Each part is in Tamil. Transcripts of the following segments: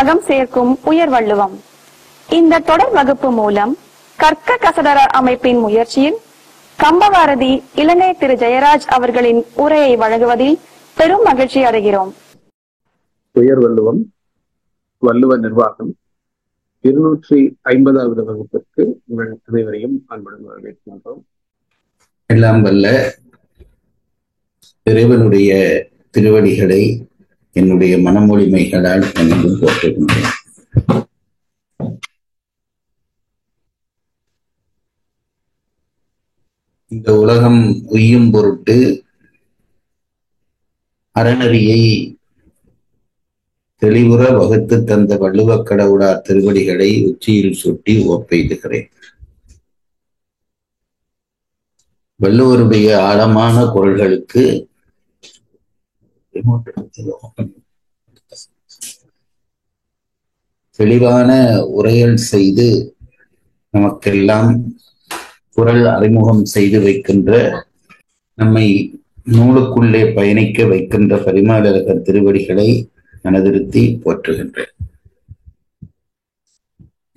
அகம் சேர்க்கும் உயர் வள்ளுவம். இந்த தொடர் வகுப்பு மூலம் கற்க கசடர அமைப்பின் முயற்சியில் கம்பவாரதி இலங்கை திரு ஜெயராஜ் அவர்களின் உரையை வழங்குவதில் பெரும் மகிழ்ச்சி அடைகிறோம். உயர் வள்ளுவம், வள்ளுவ நிர்வாகம் 250வது வகுப்பிற்கு உங்கள் அனைவரையும் அன்புடன் வரவேற்கின்றோம். எல்லாம் வல்ல இறைவனுடைய திருவடிகளை என்னுடைய மனமொழிமைகளால் நினைந்து போற்றுகின்றேன். இந்த உலகம் உய்யும் பொருட்டு அறநெறியை தெளிவுற வகுத்து தந்த வள்ளுவக் கடவுளார் திருவடிகளை உச்சியில் சுட்டி ஒப்பெய்துகிறேன். வள்ளுவருடைய ஆழமான குரல்களுக்கு தெளிவான உரையல் செய்து நமக்கெல்லாம் குரல் அறிமுகம் செய்து வைக்கின்ற, நம்மை நூலுக்குள்ளே பயணிக்க வைக்கின்ற பரிமேலழகர் திருவடிகளை மனதிருத்தி போற்றுகின்றேன்.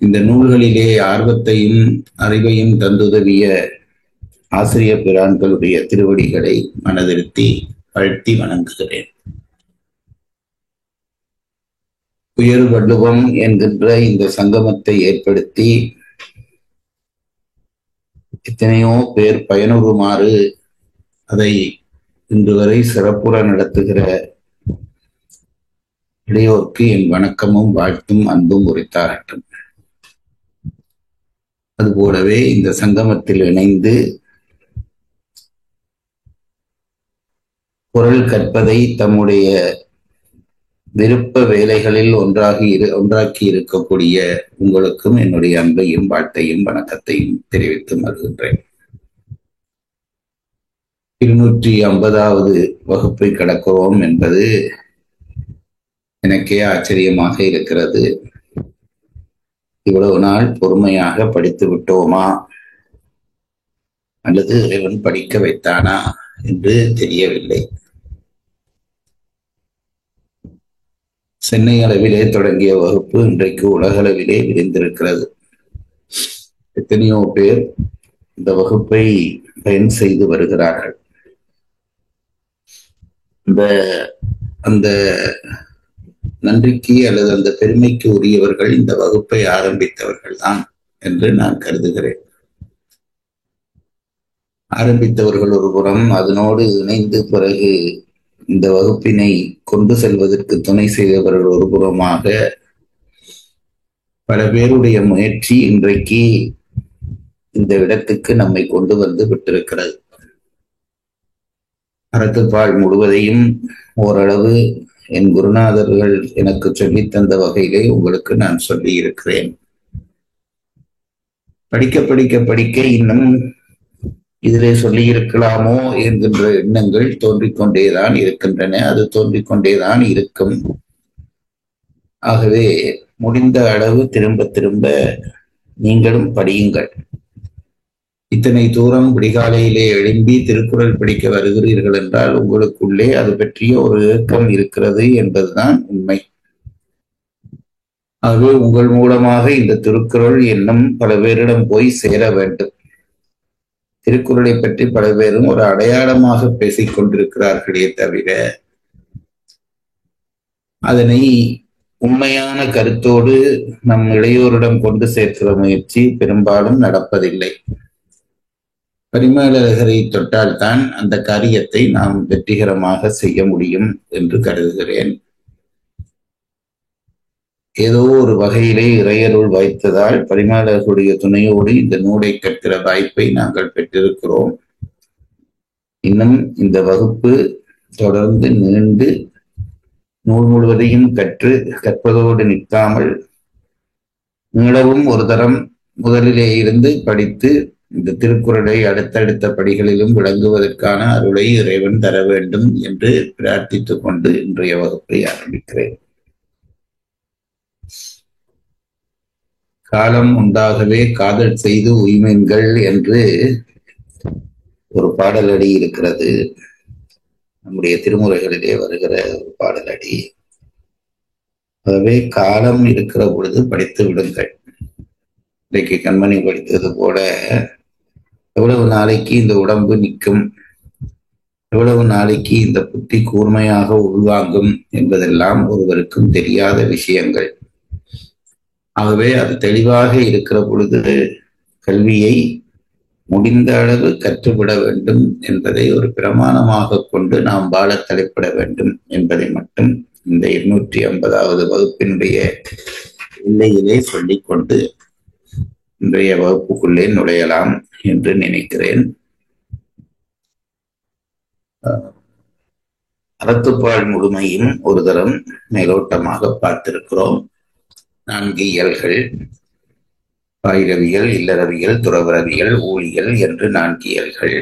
இந்த நூல்களிலே ஆர்வத்தையும் அறிவையும் தந்துதவிய ஆசிரியர் பிரான்களுடைய திருவடிகளை மனதிருத்தி வாழ்த்தி வணங்குகிறேன். உயர் வள்ளுவம் என்கின்ற இந்த சங்கமத்தை ஏற்படுத்தி எத்தனையோ பேர் பயனுறுமாறு அதை இன்று வரை சிறப்புற நடத்துகிற இளையோர்க்கு என் வணக்கமும் வாழ்த்தும் அன்பும் உரித்தாகட்டும். அதுபோலவே இந்த சங்கமத்தில் இணைந்து குரல் கற்பதை தம்முடைய விருப்ப வேலைகளில் ஒன்றாக்கி இருக்கக்கூடிய உங்களுக்கும் என்னுடைய அன்பையும் வாழ்த்தையும் வணக்கத்தையும் தெரிவித்து மகிழ்கின்றேன். 250வது வகுப்பை கடக்கிறோம் என்பது எனக்கே ஆச்சரியமாக இருக்கிறது. இவ்வளவு நாள் பொறுமையாக படித்து விட்டோமா அல்லது இறைவன் படிக்க வைத்தானா என்று தெரியவில்லை. சென்னை அளவிலே தொடங்கிய வகுப்பு இன்றைக்கு உலகளவிலே விரிந்திருக்கிறது. எத்தனையோ பேர் இந்த வகுப்பை பயன் செய்து வருகிறார்கள். அந்த நன்றிக்கு அல்லது அந்த பெருமைக்கு உரியவர்கள் இந்த வகுப்பை ஆரம்பித்தவர்கள் தான் என்று நான் கருதுகிறேன். ஆரம்பித்தவர்கள் ஒரு புறம், அதனோடு இணைந்து பிறகு இந்த வகுப்பினை கொண்டு செல்வதற்கு துணை செய்தவர்கள் ஒரு புறமாக, பல பேருடைய முயற்சி இன்றைக்கு இந்த இடத்துக்கு நம்மை கொண்டு வந்து விட்டிருக்கிறது. அறத்துப்பால் முழுவதையும் ஓரளவு என் குருநாதர்கள் எனக்கு சொல்லித் தந்த வகையிலே உங்களுக்கு நான் சொல்லி இருக்கிறேன். படிக்க படிக்க படிக்க இன்னும் இதிலே சொல்லி இருக்கலாமோ என்கின்ற எண்ணங்கள் தோன்றிக்கொண்டேதான் இருக்கின்றன. அது தோன்றிக்கொண்டேதான் இருக்கும். ஆகவே முடிந்த அளவு திரும்ப திரும்ப நீங்களும் படியுங்கள். இத்தனை தூரம் விடிகாலையிலே எழும்பி திருக்குறள் படிக்க வருகிறீர்கள் என்றால் உங்களுக்குள்ளே அது பற்றிய ஒரு ஏக்கம் இருக்கிறது என்பதுதான் உண்மை. ஆகவே உங்கள் மூலமாக இந்த திருக்குறள் இன்னும் பல பேரிடம் போய் சேர வேண்டும். திருக்குறளை பற்றி பல பேரும் ஒரு அடையாளமாக பேசிக் கொண்டிருக்கிறார்களே தவிர அதனை உண்மையான கருத்தோடு நம் இளையோரிடம் கொண்டு சேர்க்கிற முயற்சி பெரும்பாலும் நடப்பதில்லை. பரிமேலழகரை தொட்டால்தான் அந்த காரியத்தை நாம் வெற்றிகரமாக செய்ய முடியும் என்று கருதுகிறேன். ஏதோ ஒரு வகையிலே இறையருள் வாய்த்ததால் பரிமேலழகருடைய துணையோடு இந்த நூலை கற்கிற வாய்ப்பை நாங்கள் பெற்றிருக்கிறோம். இன்னும் இந்த வகுப்பு தொடர்ந்து நீண்டு நூல் முழுவதையும் கற்பதோடு நிற்காமல் மீளவும் ஒரு தரம் முதலிலே இருந்து படித்து இந்த திருக்குறளை அடுத்தடுத்த படிகளிலும் விளங்குவதற்கான அருளை இறைவன் தர வேண்டும் என்று பிரார்த்தித்துக் கொண்டு இன்றைய வகுப்பை ஆரம்பிக்கிறேன். காலம் உண்டாகவே காதல் செய்து உய்மென்கள் என்று ஒரு பாடலடி இருக்கிறது. நம்முடைய திருமுறைகளிலே வருகிற ஒரு பாடலடி. ஆகவே காலம் இருக்கிற பொழுது படித்து விடுங்கள். இன்றைக்கு கண்மணி படித்தது போல எவ்வளவு நாளைக்கு இந்த உடம்பு நிற்கும், எவ்வளவு நாளைக்கு இந்த புத்தி கூர்மையாக உள்வாங்கும் என்பதெல்லாம் ஒருவருக்கும் தெரியாத விஷயங்கள். ஆகவே அது தெளிவாக இருக்கிற பொழுது கல்வியை முடிந்த அளவு கற்றுவிட வேண்டும் என்பதை ஒரு பிரமாணமாக கொண்டு நாம் வாழ தலைப்பட வேண்டும் என்பதை மட்டும் இந்த 250வது வகுப்பினுடைய எல்லையிலே சொல்லிக்கொண்டு இன்றைய வகுப்புக்குள்ளே நுழையலாம் என்று நினைக்கிறேன். அறத்துப்பால் முழுமையும் ஒரு தரம் மேலோட்டமாக பார்த்திருக்கிறோம். 4 இயல்கள்: பாயிரவியல், இல்லறவியல், துறவரவியல், ஊழியல் என்று 4 இயல்கள்.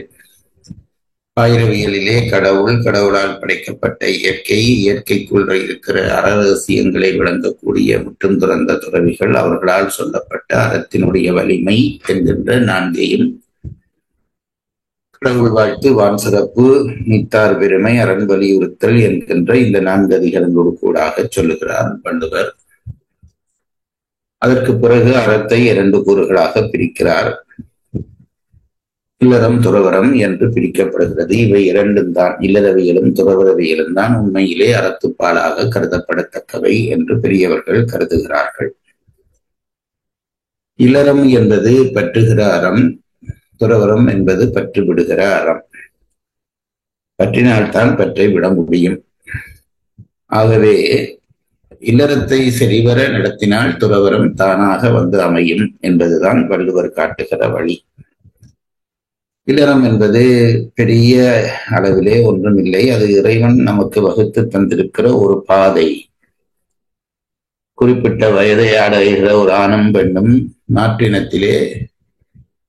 பாயிரவியலிலே கடவுள், கடவுளால் படைக்கப்பட்ட இயற்கை, இயற்கைக்குள் இருக்கிற அறரகசியங்களை விளங்கக்கூடிய முற்றும் துறந்த துறவிகள், அவர்களால் சொல்லப்பட்ட அறத்தினுடைய வலிமை என்கின்ற 4ஐயும், கடவுள் வாழ்த்து, வான் சிறப்பு, நீத்தார் பெருமை, அரண் வலியுறுத்தல் என்கின்ற இந்த 4 அதிகாரங்களோடு கூடாக சொல்லுகிறார் வள்ளுவர். அதற்கு பிறகு அறத்தை 2 கூறுகளாக பிரிக்கிறார். இல்லறம், துறவரம் என்று பிரிக்கப்படுகிறது. இவை 2ம் தான், இல்லறவியலும் துறவரவியலும் தான் உண்மையிலே அறத்துப்பாலாக கருதப்படத்தக்கவை என்று பெரியவர்கள் கருதுகிறார்கள். இல்லறம் என்பது பற்றுகிற அறம், துறவரம் என்பது பற்று விடுகிற அறம். பற்றினால்தான் பற்றை விட முடியும். ஆகவே இல்லறத்தை சரிவர நடத்தினால் துறவரம் தானாக வந்து அமையும் என்பதுதான் வள்ளுவர் காட்டுகிற வழி. இல்லறம் என்பது பெரிய அளவிலே ஒன்றுமில்லை. அது இறைவன் நமக்கு வகுத்து தந்திருக்கிற ஒரு பாதை. குறிப்பிட்ட வயதை அடைகிற ஒரு ஆணும் பெண்ணும் நாட்டினத்திலே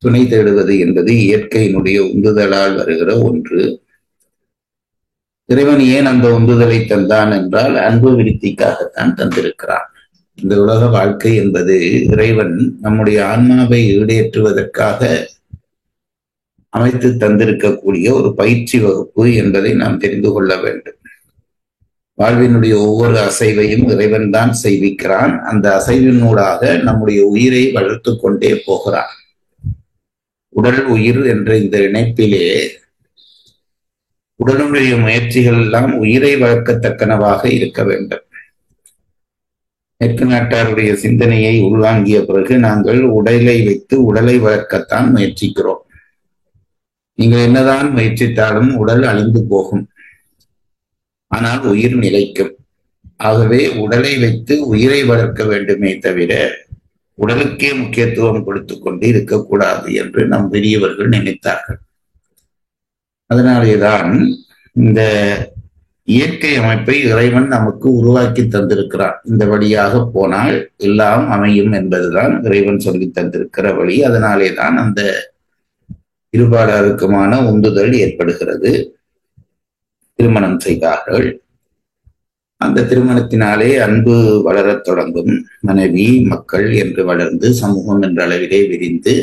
துணை தேடுவது என்பது இயற்கையினுடைய உந்துதலால் வருகிற ஒன்று. இறைவன் ஏன் அந்த உந்துதலை தந்தான் என்றால் அன்பு விருத்திக்காகத்தான் தந்திருக்கிறான். இந்த உலக வாழ்க்கை என்பது இறைவன் நம்முடைய ஆன்மாவை ஈடேற்றுவதற்காக அமைத்து தந்திருக்கக்கூடிய ஒரு பயிற்சி வகுப்பு என்பதை நாம் தெரிந்து கொள்ள வேண்டும். வாழ்வினுடைய ஒவ்வொரு அசைவையும் இறைவன் தான் செய்விக்கிறான். அந்த அசைவினூடாக நம்முடைய உயிரை வளர்த்து கொண்டே போகிறான். உடல் உயிர் என்ற இந்த இணைப்பிலே உடலுடைய முயற்சிகள் எல்லாம் உயிரை வளர்க்கத்தக்கனவாக இருக்க வேண்டும். மேற்கு நாட்டாருடைய சிந்தனையை உள்வாங்கிய பிறகு நாங்கள் உடலை வைத்து உடலை வளர்க்கத்தான் முயற்சிக்கிறோம். நீங்கள் என்னதான் முயற்சித்தாலும் உடல் அழிந்து போகும், ஆனால் உயிர் நிலைக்கும். ஆகவே உடலை வைத்து உயிரை வளர்க்க வேண்டுமே தவிர உடலுக்கே முக்கியத்துவம் கொடுத்து கொண்டு இருக்கக்கூடாது என்று நம் பெரியவர்கள் நினைத்தார்கள். அதனாலேதான் இந்த இயற்கை அமைப்பை இறைவன் நமக்கு உருவாக்கி தந்திருக்கிறான். இந்த வழியாக போனால் எல்லாம் அமையும் என்பதுதான் இறைவன் சொல்லி தந்திருக்கிற வழி. அதனாலேதான் அந்த இருபாலாருக்குமான உந்துதல் ஏற்படுகிறது. திருமணம் செய்தார்கள். அந்த திருமணத்தினாலே அன்பு வளரத் தொடங்கும். மனைவி, மக்கள் என்று வளர்ந்து சமூகம் என்ற அளவிலே விரிந்து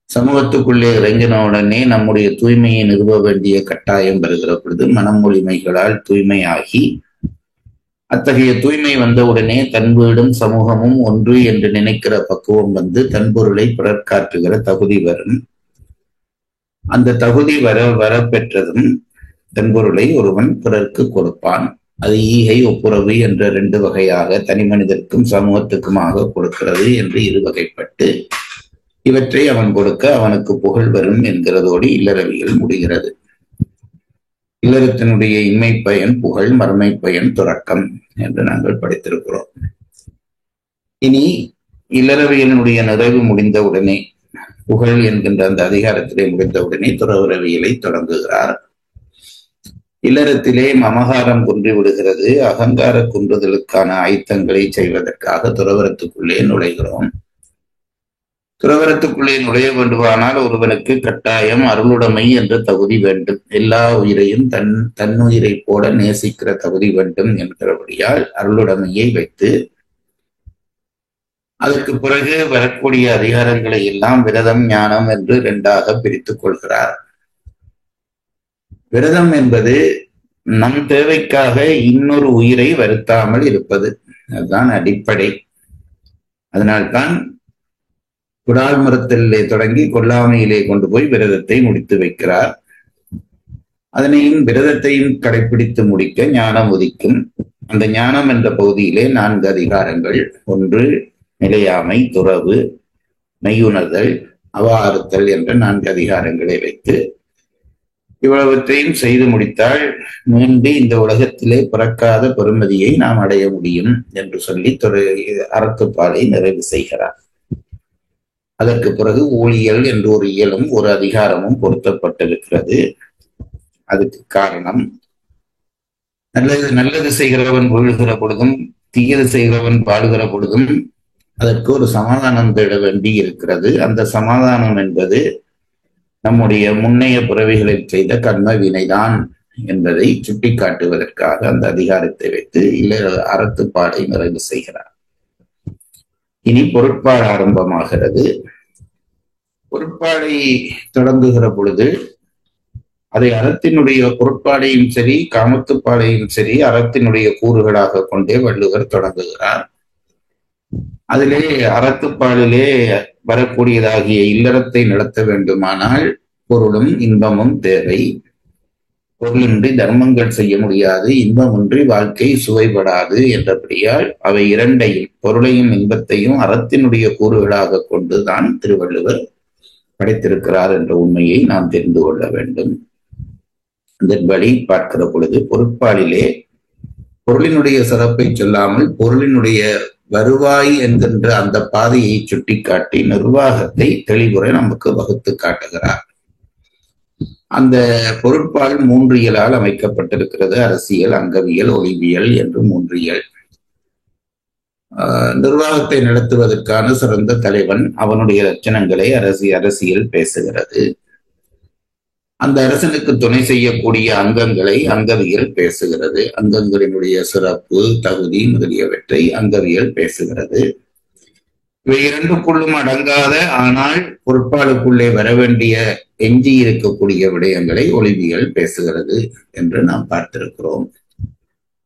சமூகத்துக்குள்ளே இறங்கின உடனே நம்முடைய தூய்மையை நிறுவ வேண்டிய கட்டாயம் வருகிற பொழுது மனமொழிமைகளால் தூய்மையாகி, அத்தகைய தூய்மை வந்த உடனே தன் வீடும் சமூகமும் ஒன்று என்று நினைக்கிற பக்குவம் வந்து தன் பொருளை பிறர் காட்டுகிற தகுதி வரும். அந்த தகுதி வர பெற்றதும் தன் பொருளை ஒருவன் பிறர்க்கு கொடுப்பான். அது ஈகை, ஒப்புரவு என்ற 2 வகையாக தனி மனிதருக்கும் சமூகத்துக்குமாக கொடுக்கிறது என்று 2 வகைப்பட்டு இவற்றை அவன் கொடுக்க அவனுக்கு புகழ் வரும் என்கிறதோடு இல்லறவியல் முடிகிறது. இல்லறத்தினுடைய இன்மை பயன் புகழ், மறுமை பயன் துறக்கம் என்று நாங்கள் படித்திருக்கிறோம். இனி இல்லறவியலினுடைய நிறைவு முடிந்தவுடனே, புகழ் என்கின்ற அந்த அதிகாரத்திலே முடிந்தவுடனே துறவரவியலை தொடங்குகிறார். இல்லறத்திலே மமகாரம் குன்றி விடுகிறது. அகங்கார குன்றுதலுக்கான ஆயத்தங்களை செய்வதற்காக துறவரத்துக்குள்ளே நுழைகிறோம். துறவரத்துக்குள்ளே நுழைய வேண்டுமானால் ஒருவனுக்கு கட்டாயம் அருளுடைமை என்ற தகுதி வேண்டும். எல்லா உயிரையும் தன்னுயிரை போல நேசிக்கிற தகுதி வேண்டும் என்கிறபடியால் அருளுடைமையை வைத்து அதற்கு பிறகு வரக்கூடிய அதிகாரங்களை எல்லாம் விரதம், ஞானம் என்று 2ஆக பிரித்துக் கொள்கிறார். விரதம் என்பது நம் தேவைக்காக இன்னொரு உயிரை வருத்தாமல் இருப்பது. அதுதான் அடிப்படை. அதனால்தான் குடால் மரத்திலே தொடங்கி கொல்லாமையிலே கொண்டு போய் விரதத்தை முடித்து வைக்கிறார். அதனையும் விரதத்தையும் கடைபிடித்து முடிக்க ஞானம் உதிக்கும். அந்த ஞானம் என்ற பகுதியிலே 4 அதிகாரங்கள். 1 நிலையாமை, துறவு, மெய்யுணர்தல், அவாறுத்தல் என்ற 4 அதிகாரங்களை வைத்து இவ்வளவற்றையும் செய்து முடித்தால் மீண்டும் இந்த உலகத்திலே பிறக்காத பெருமதியை நாம் அடைய முடியும் என்று சொல்லி அறத்துப்பாலை நிறைவு செய்கிறார். அதற்கு பிறகு ஊழியல் என்று ஒரு இயலும் ஒரு அதிகாரமும் பொருத்தப்பட்டிருக்கிறது. அதுக்கு காரணம், நல்லது செய்கிறவன் வீழ்கிற பொழுதும் தீயது செய்கிறவன் வாழுகிற பொழுதும் அதற்கு ஒரு சமாதானம் தேட வேண்டி இருக்கிறது. அந்த சமாதானம் என்பது நம்முடைய முன்னைய பிறவிகளில் செய்த கர்ம வினைதான் என்பதை சுட்டிக்காட்டுவதற்காக அந்த அதிகாரத்தை வைத்து அறத்துப்பாடை நிறைவு செய்கிறார். இனி பொருட்பாடு ஆரம்பமாகிறது. பொருட்பாடை தொடங்குகிற பொழுது அதை அறத்தினுடைய பொருட்பாடையும் சரி காமத்துப்பாடையும் சரி அறத்தினுடைய கூறுகளாக கொண்டே வள்ளுவர் தொடங்குகிறார். அதிலே அறத்துப்பாலிலே வரக்கூடியதாகிய இல்லறத்தை நடத்த வேண்டுமானால் பொருளும் இன்பமும் தேவை. பொருளின்றி தர்மங்கள் செய்ய முடியாது, இன்பமின்றி வாழ்க்கை சுவைபடாது என்றபடியால் அவை இரண்டையும், பொருளையும் இன்பத்தையும் அறத்தினுடைய கூறுகளாக கொண்டுதான் திருவள்ளுவர் படைத்திருக்கிறார் என்ற உண்மையை நாம் தெரிந்து கொள்ள வேண்டும். அதன்படி பார்க்கிற பொழுது பொருட்பாலிலே பொருளினுடைய சிறப்பை சொல்லாமல் பொருளினுடைய வருவாய் என்கின்ற அந்த பாதையை சுட்டிக்காட்டி நிர்வாகத்தை தெளிவுரை நமக்கு வகுத்து காட்டுகிறார். அந்த பொருட்பால் 3 இயலால் அமைக்கப்பட்டிருக்கிறது. அரசியல், அங்கவியல், ஒளிவியல் என்று 3 இயல். நிர்வாகத்தை நடத்துவதற்கான சிறந்த தலைவன், அவனுடைய லட்சணங்களை அரசியல் பேசுகிறது. அந்த அரசனுக்கு துணை செய்யக்கூடிய அங்கங்களை அங்கவியல் பேசுகிறது. அங்கங்களினுடைய சிறப்பு, தகுதி முதலியவற்றை அங்கவியல் பேசுகிறது. இவை இரண்டுக்குள்ளும் அடங்காத ஆனால் பொருட்பாலுக்குள்ளே வர வேண்டிய எஞ்சி இருக்கக்கூடிய விடயங்களை ஒளிவியல் பேசுகிறது என்று நாம் பார்த்திருக்கிறோம்.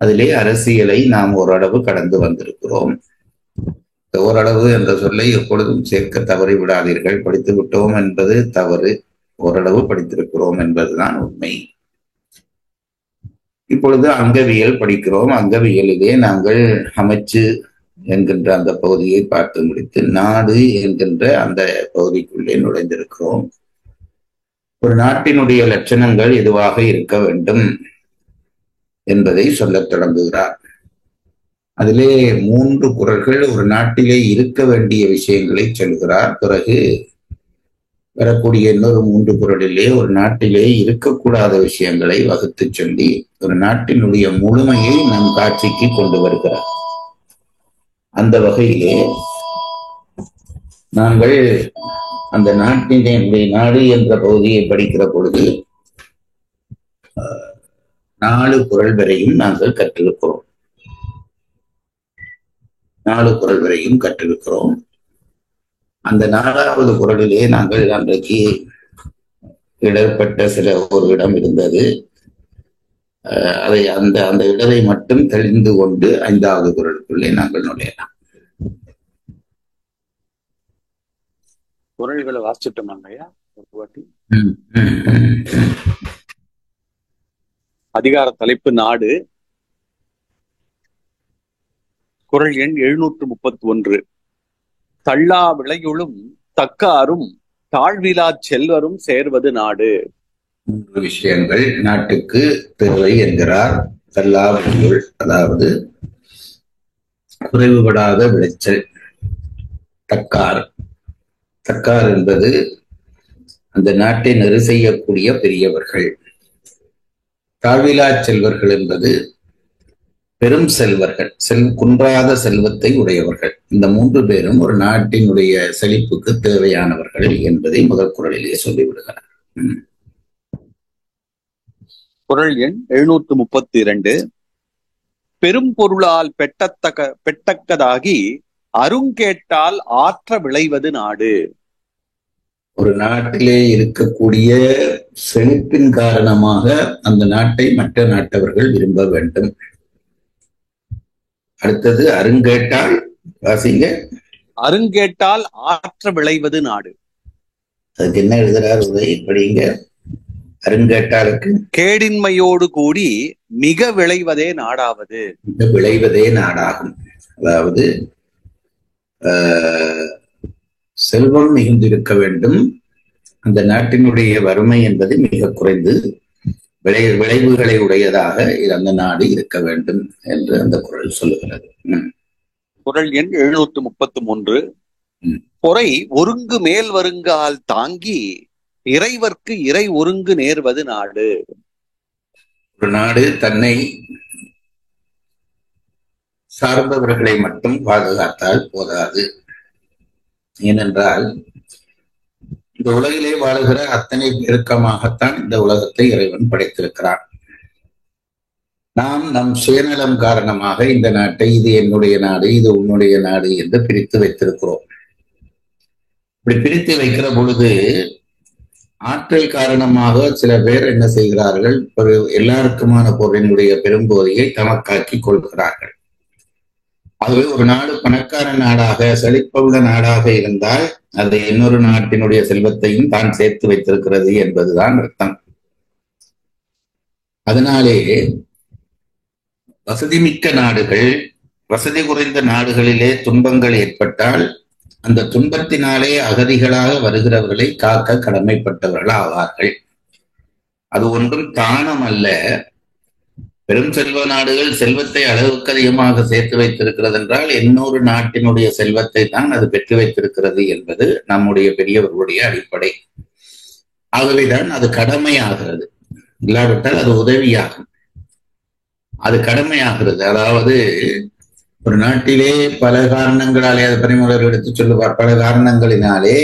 அதிலே அரசியலை நாம் ஓரளவு கடந்து வந்திருக்கிறோம். ஓரளவு என்ற சொல்லை எப்பொழுதும் சேர்க்க தவறி விடாதீர்கள். படித்து விட்டோம் என்பது தவறு, ஓரளவு படித்திருக்கிறோம் என்பதுதான் உண்மை. இப்பொழுது அங்கவியல் படிக்கிறோம். அங்கவியலிலே நாங்கள் அமைச்சு என்கின்ற அந்த பகுதியை பார்த்து முடித்து நாடு என்கின்ற அந்த பகுதிக்குள்ளே நுழைந்திருக்கிறோம். ஒரு நாட்டினுடைய லட்சணங்கள் எதுவாக இருக்க வேண்டும் என்பதை சொல்லத் தொடங்குகிறார். அதிலே 3 குறள்கள் ஒரு நாட்டிலே இருக்க வேண்டிய விஷயங்களை சொல்கிறார். பிறகு வரக்கூடிய இன்னொரு 3 குறளிலே ஒரு நாட்டிலே இருக்கக்கூடாத விஷயங்களை வகுத்து சொல்லி ஒரு நாட்டினுடைய முழுமையை நம் காட்சிக்கு கொண்டு வருகிறார். அந்த வகையிலே நாங்கள் அந்த நாட்டினுடைய நாடு என்ற பகுதியை படிக்கிற பொழுது 4 குறள் வரையும் நாங்கள் கற்றிருக்கிறோம். 4 குறள் வரையும் கற்றிருக்கிறோம். அந்த 4வது குறளிலே நாங்கள் அன்றைக்கு இடர்பட்ட ஒரு இடம் இருந்தது. அதை அந்த இடரை மட்டும் தெளிந்து கொண்டு 5வது குறளுக்குள்ளே நாங்கள் நுழையலாம். குறள்களை வாசிச்சுட்டோமாங்கய்யா ஒரு வாட்டி? அதிகார தலைப்பு நாடு. குறள் எண் 731. தள்ளா விளையுளும் தக்காரும் தாழ்விலா செல்வரும் சேர்வது நாடு. 3 விஷயங்கள் நாட்டுக்கு தேவை என்கிறார். தள்ளா விளையுள், அதாவது குறைவுபடாத விளைச்சல். தக்கார் என்பது அந்த நாட்டை நெறி செய்யக்கூடிய பெரியவர்கள். தாழ்விலா செல்வர்கள் என்பது பெரும் செல்வர்கள், குன்றாத செல்வத்தை உடையவர்கள். இந்த 3 பேரும் ஒரு நாட்டினுடைய செழிப்புக்கு தேவையானவர்கள் என்பதை முதல் குறளிலே சொல்லிவிடுகிறார். குறள் எண் 732. பெரும் பொருளால் பெட்டக்கதாகி அருங்கேட்டால் ஆற்ற விளைவது நாடு. ஒரு நாட்டிலே இருக்கக்கூடிய செழிப்பின் காரணமாக அந்த நாட்டை மற்ற நாட்டவர்கள் விரும்ப வேண்டும். அடுத்தது அருங்கேட்டால் வாசிங்க. அருங்கேட்டால் ஆற்ற விளைவது நாடு. அதுக்கு என்ன எழுதுறார் உதவி படிங்க. அருங்கேட்டாலுக்கு கேடின்மையோடு கூடி மிக விளைவதே நாடாவது. மிக விளைவதே நாடாகும். அதாவது செல்வம் மிகுந்திருக்க வேண்டும், அந்த நாட்டினுடைய வறுமை என்பது மிக குறைந்து விளைவுகளை உடையதாக அந்த நாடு இருக்க வேண்டும் என்று அந்த குறள் சொல்லுகிறது. குறள் எண் 733. பொறை ஒருங்கு மேல் வருங்கால் தாங்கி இறைவர்க்கு இறை ஒருங்கு நேர்வது நாடு. ஒரு நாடு தன்னை சார்ந்தவர்களை மட்டும் பாதுகாத்தால் போதாது. ஏனென்றால் இந்த உலகிலே வாழுகிற அத்தனை பெருக்கமாகத்தான் இந்த உலகத்தை இறைவன் படைத்திருக்கிறான். நாம் நம் சுயநலம் காரணமாக இந்த நாட்டை இது என்னுடைய நாடு, இது உன்னுடைய நாடு என்று பிரித்து வைத்திருக்கிறோம். இப்படி பிரித்து வைக்கிற பொழுது ஆற்றல் காரணமாக சில பேர் என்ன செய்கிறார்கள், ஒரு எல்லாருக்குமான பொருளினுடைய பெரும்போதையை தமக்காக்கி கொள்கிறார்கள். ஆகவே ஒரு நாடு பணக்கார நாடாக செழிப்புள்ள நாடாக இருந்தால் அது இன்னொரு நாட்டினுடைய செல்வத்தையும் தான் சேர்த்து வைத்திருக்கிறது என்பதுதான் அர்த்தம். அதனாலே வசதி மிக்க நாடுகள், வசதி குறைந்த நாடுகளிலே துன்பங்கள் ஏற்பட்டால் அந்த துன்பத்தினாலே அகதிகளாக வருகிறவர்களை காக்க கடமைப்பட்டவர்கள் ஆவார்கள். அது ஒன்றும் தானம் அல்ல. பெரும் செல்வ நாடுகள் செல்வத்தை அளவுக்கு அதிகமாக சேர்த்து வைத்திருக்கிறது என்றால் இன்னொரு நாட்டினுடைய செல்வத்தை தான் அது பெற்று வைத்திருக்கிறது என்பது நம்முடைய பெரியவர்களுடைய அடிப்படை. ஆகவேதான் அது கடமையாகிறது. இல்லாவிட்டால் அது உதவியாகும். அது கடமையாகிறது. அதாவது ஒரு நாட்டிலே பல காரணங்களாலே, அது பரிமுலர் எடுத்து சொல்லுவார், பல காரணங்களினாலே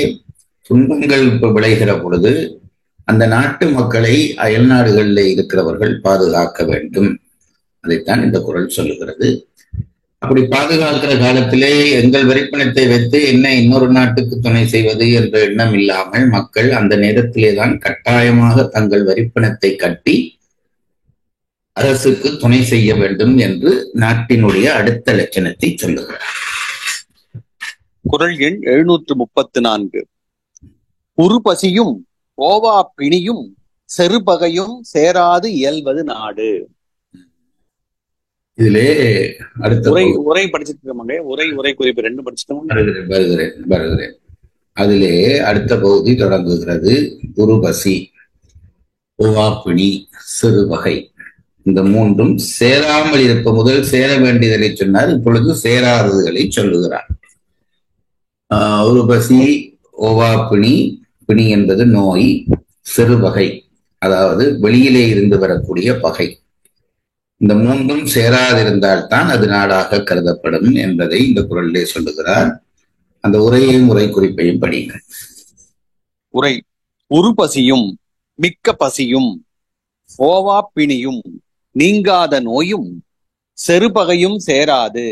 துன்பங்கள் விளைகிற பொழுது அந்த நாட்டு மக்களை அயல் நாடுகளில் இருக்கிறவர்கள் பாதுகாக்க வேண்டும். அதைத்தான் இந்த குறள் சொல்லுகிறது. அப்படி பாதுகாக்கிற காலத்திலே எங்கள் வரிப்பணத்தை வைத்து என்ன இன்னொரு நாட்டுக்கு துணை செய்வது என்ற எண்ணம் இல்லாமல் மக்கள் அந்த நேரத்திலே தான் கட்டாயமாக தங்கள் வரிப்பணத்தை கட்டி அரசுக்கு துணை செய்ய வேண்டும் என்று நாட்டினுடைய அடுத்த லட்சணத்தை சொல்லுகிறார். குறள் எண் 734. உருபசியும் ஓவா பிணியும் செருபகையும் சேராது இயல்வது நாடு. இதிலே அடுத்த உரை படிச்சிருக்கோங்க. உரை குறிப்பு 2 படிச்சிட்டோம். வருகிறேன். அதிலே அடுத்த பகுதி தொடங்குகிறது. உருபசி, ஓவா பிணி, சிறுவகை, இந்த மூன்றும் சேராமல் இருப்ப. முதல் சேர வேண்டியதை சொன்னார், இப்பொழுது சேராததுகளை சொல்லுகிறார். உருபசி, ஓவா பிணி, பிணி என்பது நோய், சிறுவகை அதாவது வெளியிலே இருந்து வரக்கூடிய பகை, இந்த மூன்றும் சேராதிருந்தால்தான் அது நாடாக கருதப்படும் என்பதை இந்த குறளிலே சொல்லுகிறார். அந்த உரையையும் உரை குறிப்பையும் படிங்க. உரை. உருபசியும் மிக்க பசியும் ஓவா பிணியும் நீங்காத நோயும் செருபகையும் சேராது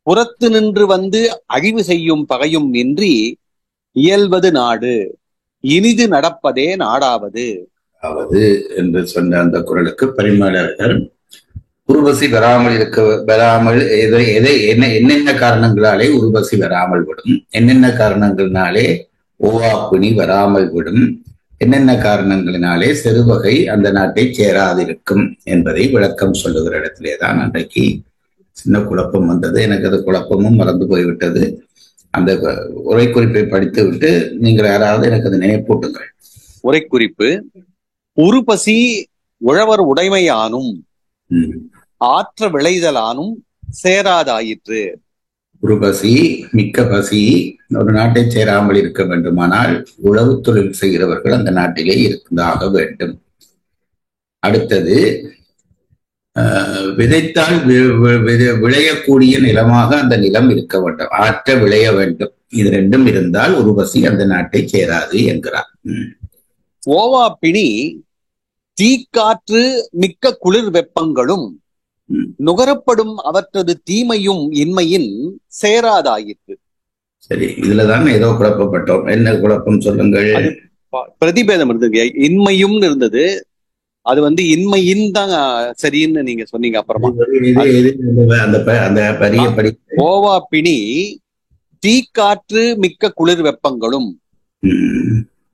புறத்து நின்று வந்து அழிவு செய்யும் பகையும் இன்றி இயல்வது நாடு இனிது நடப்பதே நாடாவது. அதாவது என்று சொன்ன அந்த குறளுக்கு பரிமளர்கள் உருவசி வராமல் என்னென்ன காரணங்களாலே உருவசி வராமல் விடும், என்னென்ன காரணங்களினாலே ஓவா பிணி வராமல் விடும், என்னென்ன காரணங்களினாலே செருவகை அந்த நாட்டை சேராதிருக்கும் என்பதை விளக்கம் சொல்லுகிற இடத்திலேதான் அன்றைக்கு சின்ன குழப்பம் வந்தது. எனக்கு அது குழப்பமும் மறந்து போய்விட்டது. அந்த உரை குறிப்பை படித்து விட்டு நீங்கள் யாராவது எனக்கு அதை நினைப்பூட்டுங்கள். உரை குறிப்பு. உருபசி உழவர் உடைமையானும் ஆற்ற விளைதலானும் சேராதாயிற்று. உருபசி மிக்க பசி ஒரு நாட்டை சேராமல் இருக்க வேண்டுமானால் உழவு தொழில் செய்கிறவர்கள் அந்த நாட்டிலே இருந்தாக வேண்டும். அடுத்தது விதைத்தால் விளையக்கூடிய நிலமாக அந்த நிலம் இருக்க வேண்டும், ஆற்ற விளைய வேண்டும். இது ரெண்டும் இருந்தால் உருவசி அந்த நாட்டை சேராது என்கிறார். ஓவா பிணி தீக்காற்று மிக்க குளிர் வெப்பங்களும் நுகரப்படும் அவற்றது தீமையும் இன்மையின் சேராதாயிற்று. சரி, இதுலதான் ஏதோ குழப்பப்பட்டோம். என்ன குழப்பம் சொல்லுங்கள். பிரதிபேதம் இருந்தது. இன்மையும் இருந்தது, அது இன்மையின் தான் சரின்னு நீங்க சொன்னீங்க. அப்புறமா ஓவா பிணி தீக்காற்று மிக்க குளிர் வெப்பங்களும்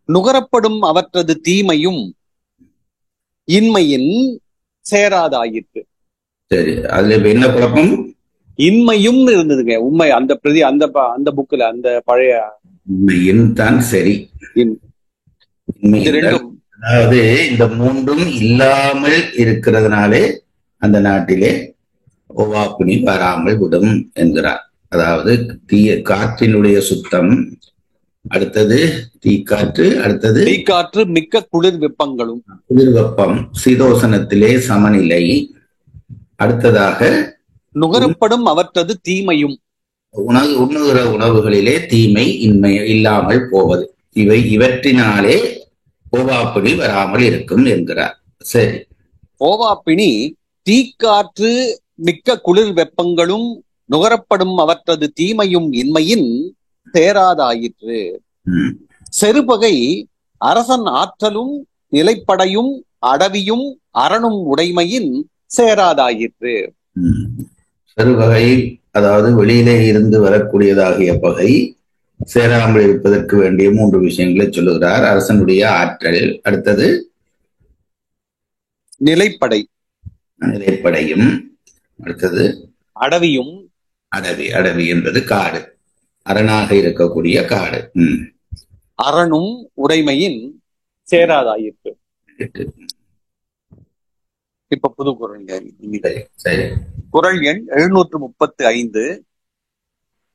நுகரப்படும் அவற்றது தீமையும் இன்மையின் சேராதாயிற்று. சரி, அதுல இப்ப என்ன குழப்பம்? இன்மையும் இருந்ததுங்க. உண்மை அந்த பிரதி அந்த புக்ல அந்த பழைய இன்மையின் தான் சரி. அதாவது இந்த மூன்றும் இல்லாமல் இருக்கிறதுனாலே அந்த நாட்டிலே ஓவாப்பினி வராமல் விடும் என்கிறார். அதாவது காற்றினுடைய சுத்தம், அடுத்தது தீக்காற்று, அடுத்தது தீக்காற்று மிக்க குளிர் வெப்பங்களும், குளிர் வெப்பம், சீதோசனத்திலே சமநிலை, அடுத்ததாக நுகரப்படும் அவற்றது தீமையும், உண்ணுகிற உணவுகளிலே தீமை இன்மை இல்லாமல் போவது, இவற்றினாலே ஓவாப்பினி வராமல் இருக்கும் என்கிறார். சரி, ஓவாப்பினி தீக்காற்று மிக்க குளிர் வெப்பங்களும் நுகரப்படும் அவற்றது தீமையும் இன்மையின் சேராதாயிற்று. செருபகை அரசன் ஆற்றலும் நிலைப்படையும் அடவியும் அரணும் உடைமையின் சேராதாயிற்று. செருபகை அதாவது வெளியிலே இருந்து வரக்கூடியதாகிய பகை சேராமல் இருப்பதற்கு வேண்டிய 3 விஷயங்களை சொல்லுகிறார். அரசனுடைய ஆற்றல், அடுத்தது நிலைப்படையும், அடுத்தது அடவியும். அடவி என்பது காடு, அரணாக இருக்கக்கூடிய காடு. அரணும் உடைமையின் சேராதாயிற்று. இப்ப புது குறள். சரி, குறள் எண் 735.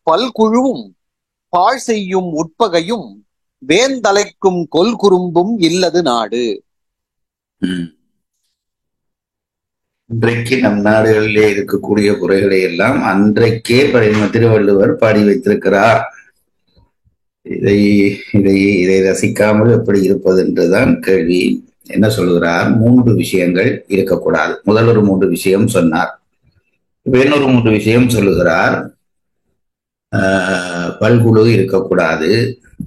பல்குழுவும் பாழ் செய்யும் உட்பகையும் வேந்தலைக்கும் கொல்குறும்பும் இல்லது நாடு. இன்றைக்கு நம் நாடுகளிலே இருக்கக்கூடிய குறைகளை எல்லாம் அன்றைக்கே திருவள்ளுவர் பாடி வைத்திருக்கிறார். இதை ரசிக்காமல் எப்படி இருப்பது என்றுதான் கேள்வி. என்ன சொல்கிறார்? 3 விஷயங்கள் இருக்கக்கூடாது. முதல் ஒரு 3 விஷயம் சொன்னார். இன்னொரு 3 விஷயம் சொல்லுகிறார். பல்குழு இருக்கக்கூடாது,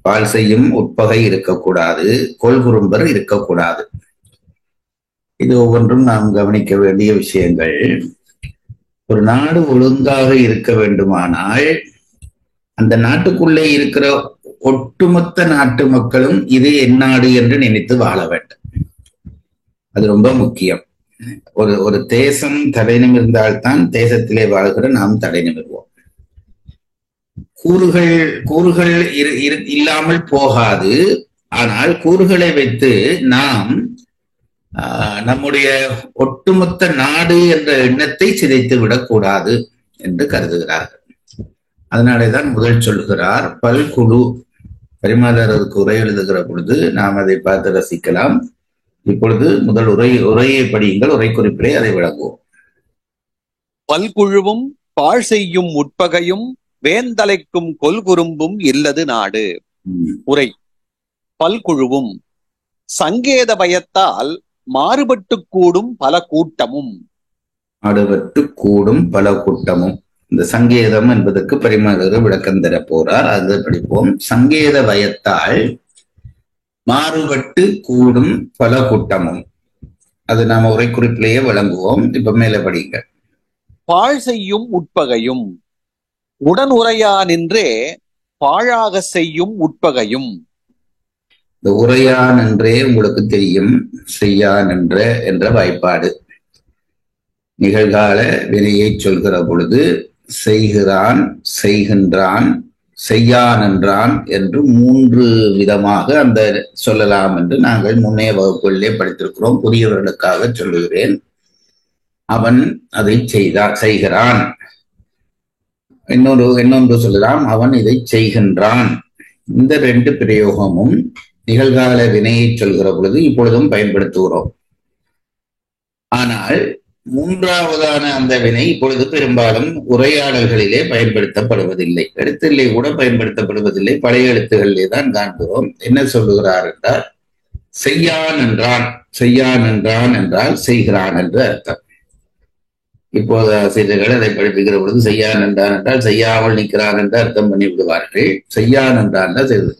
பால் செய்யும் உட்பகை இருக்கக்கூடாது, கொல்குறும்பர் இருக்கக்கூடாது. இது ஒவ்வொன்றும் நாம் கவனிக்க வேண்டிய விஷயங்கள். ஒரு நாடு ஒழுங்காக இருக்க வேண்டுமானால் அந்த நாட்டுக்குள்ளே இருக்கிற ஒட்டுமொத்த நாட்டு மக்களும் இது என் நாடு என்று நினைத்து வாழ வேண்டும். அது ரொம்ப முக்கியம். ஒரு தேசம் தலைநிமிர்ந்தால்தான் தேசத்திலே வாழ்கிற நாம் தலைநிமிர்வோம். கூறுகள் இல்லாமல் போகாது. ஆனால் கூறுகளை வைத்து நாம் நம்முடைய ஒட்டுமொத்த நாடு என்ற எண்ணத்தை சிதைத்து விடக்கூடாது என்று கருதுகிறார்கள். அதனாலேதான் முதல் சொல்லுகிறார் பல்குழு. பரிமாதாரருக்கு உரை எழுதுகிற பொழுது நாம் அதை பார்த்து ரசிக்கலாம். இப்பொழுது முதல் உரையை படியுங்கள், உரை குறிப்பிலே அதை விளங்குவோம். பல்குழுவும் பாழ் செய்யும் உட்பகையும் வேந்தலைக்கும் கொல்குறும்பும் இல்லது நாடு. உரை. பல்குழுவும் சங்கேத பயத்தால் மாறுபட்டு கூடும் பல கூட்டமும். இந்த சங்கேதம் என்பதற்கு பரிமாறு விளக்கம் தர போறார். அது படிப்போம். சங்கேத பயத்தால் மாறுபட்டு கூடும் பல கூட்டமும். அது நாம உரை குறிப்பிலேயே வழங்குவோம். இப்ப மேல படிங்க. பாழ் செய்யும் உட்பகையும் உடன் உரையா நின்றே பாழாக செய்யும் உட்பகையும். இந்த உரையான் என்றே உங்களுக்கு தெரியும், செய்யான் என்ற வாய்ப்பாடு. நிகழ்கால வினையை சொல்கிற பொழுது செய்கிறான், செய்கின்றான், செய்யான் என்றான் என்று 3 விதமாக அந்த சொல்லலாம் என்று நாங்கள் முன்னைய வகுப்புகளிலே படித்திருக்கிறோம். புதியவர்களுக்காக சொல்லுகிறேன். அவன் அதை செய்கிறான். இன்னொன்று சொல்லலாம், அவன் இதை செய்கின்றான். இந்த 2 பிரயோகமும் நிகழ்கால வினையை சொல்கிற பொழுது இப்பொழுதும் பயன்படுத்துகிறோம். ஆனால் 3வதான அந்த வினை இப்பொழுது பெரும்பாலும் உரையாடல்களிலே பயன்படுத்தப்படுவதில்லை, எழுத்திலே கூட பயன்படுத்தப்படுவதில்லை, பழைய எழுத்துகளிலே தான் காண்கிறோம். என்ன சொல்லுகிறார் என்றால் செய்யான் என்றான் என்றால் செய்கிறான் என்று அர்த்தம். இப்போது ஆசிரியர்கள் அதை படிப்பிக்கிற பொழுது செய்யான் என்றால் செய்யாமல் நிற்கிறான் என்று அர்த்தம் பண்ணி விடுவார்கள். செய்யான் என்றால் செய்து.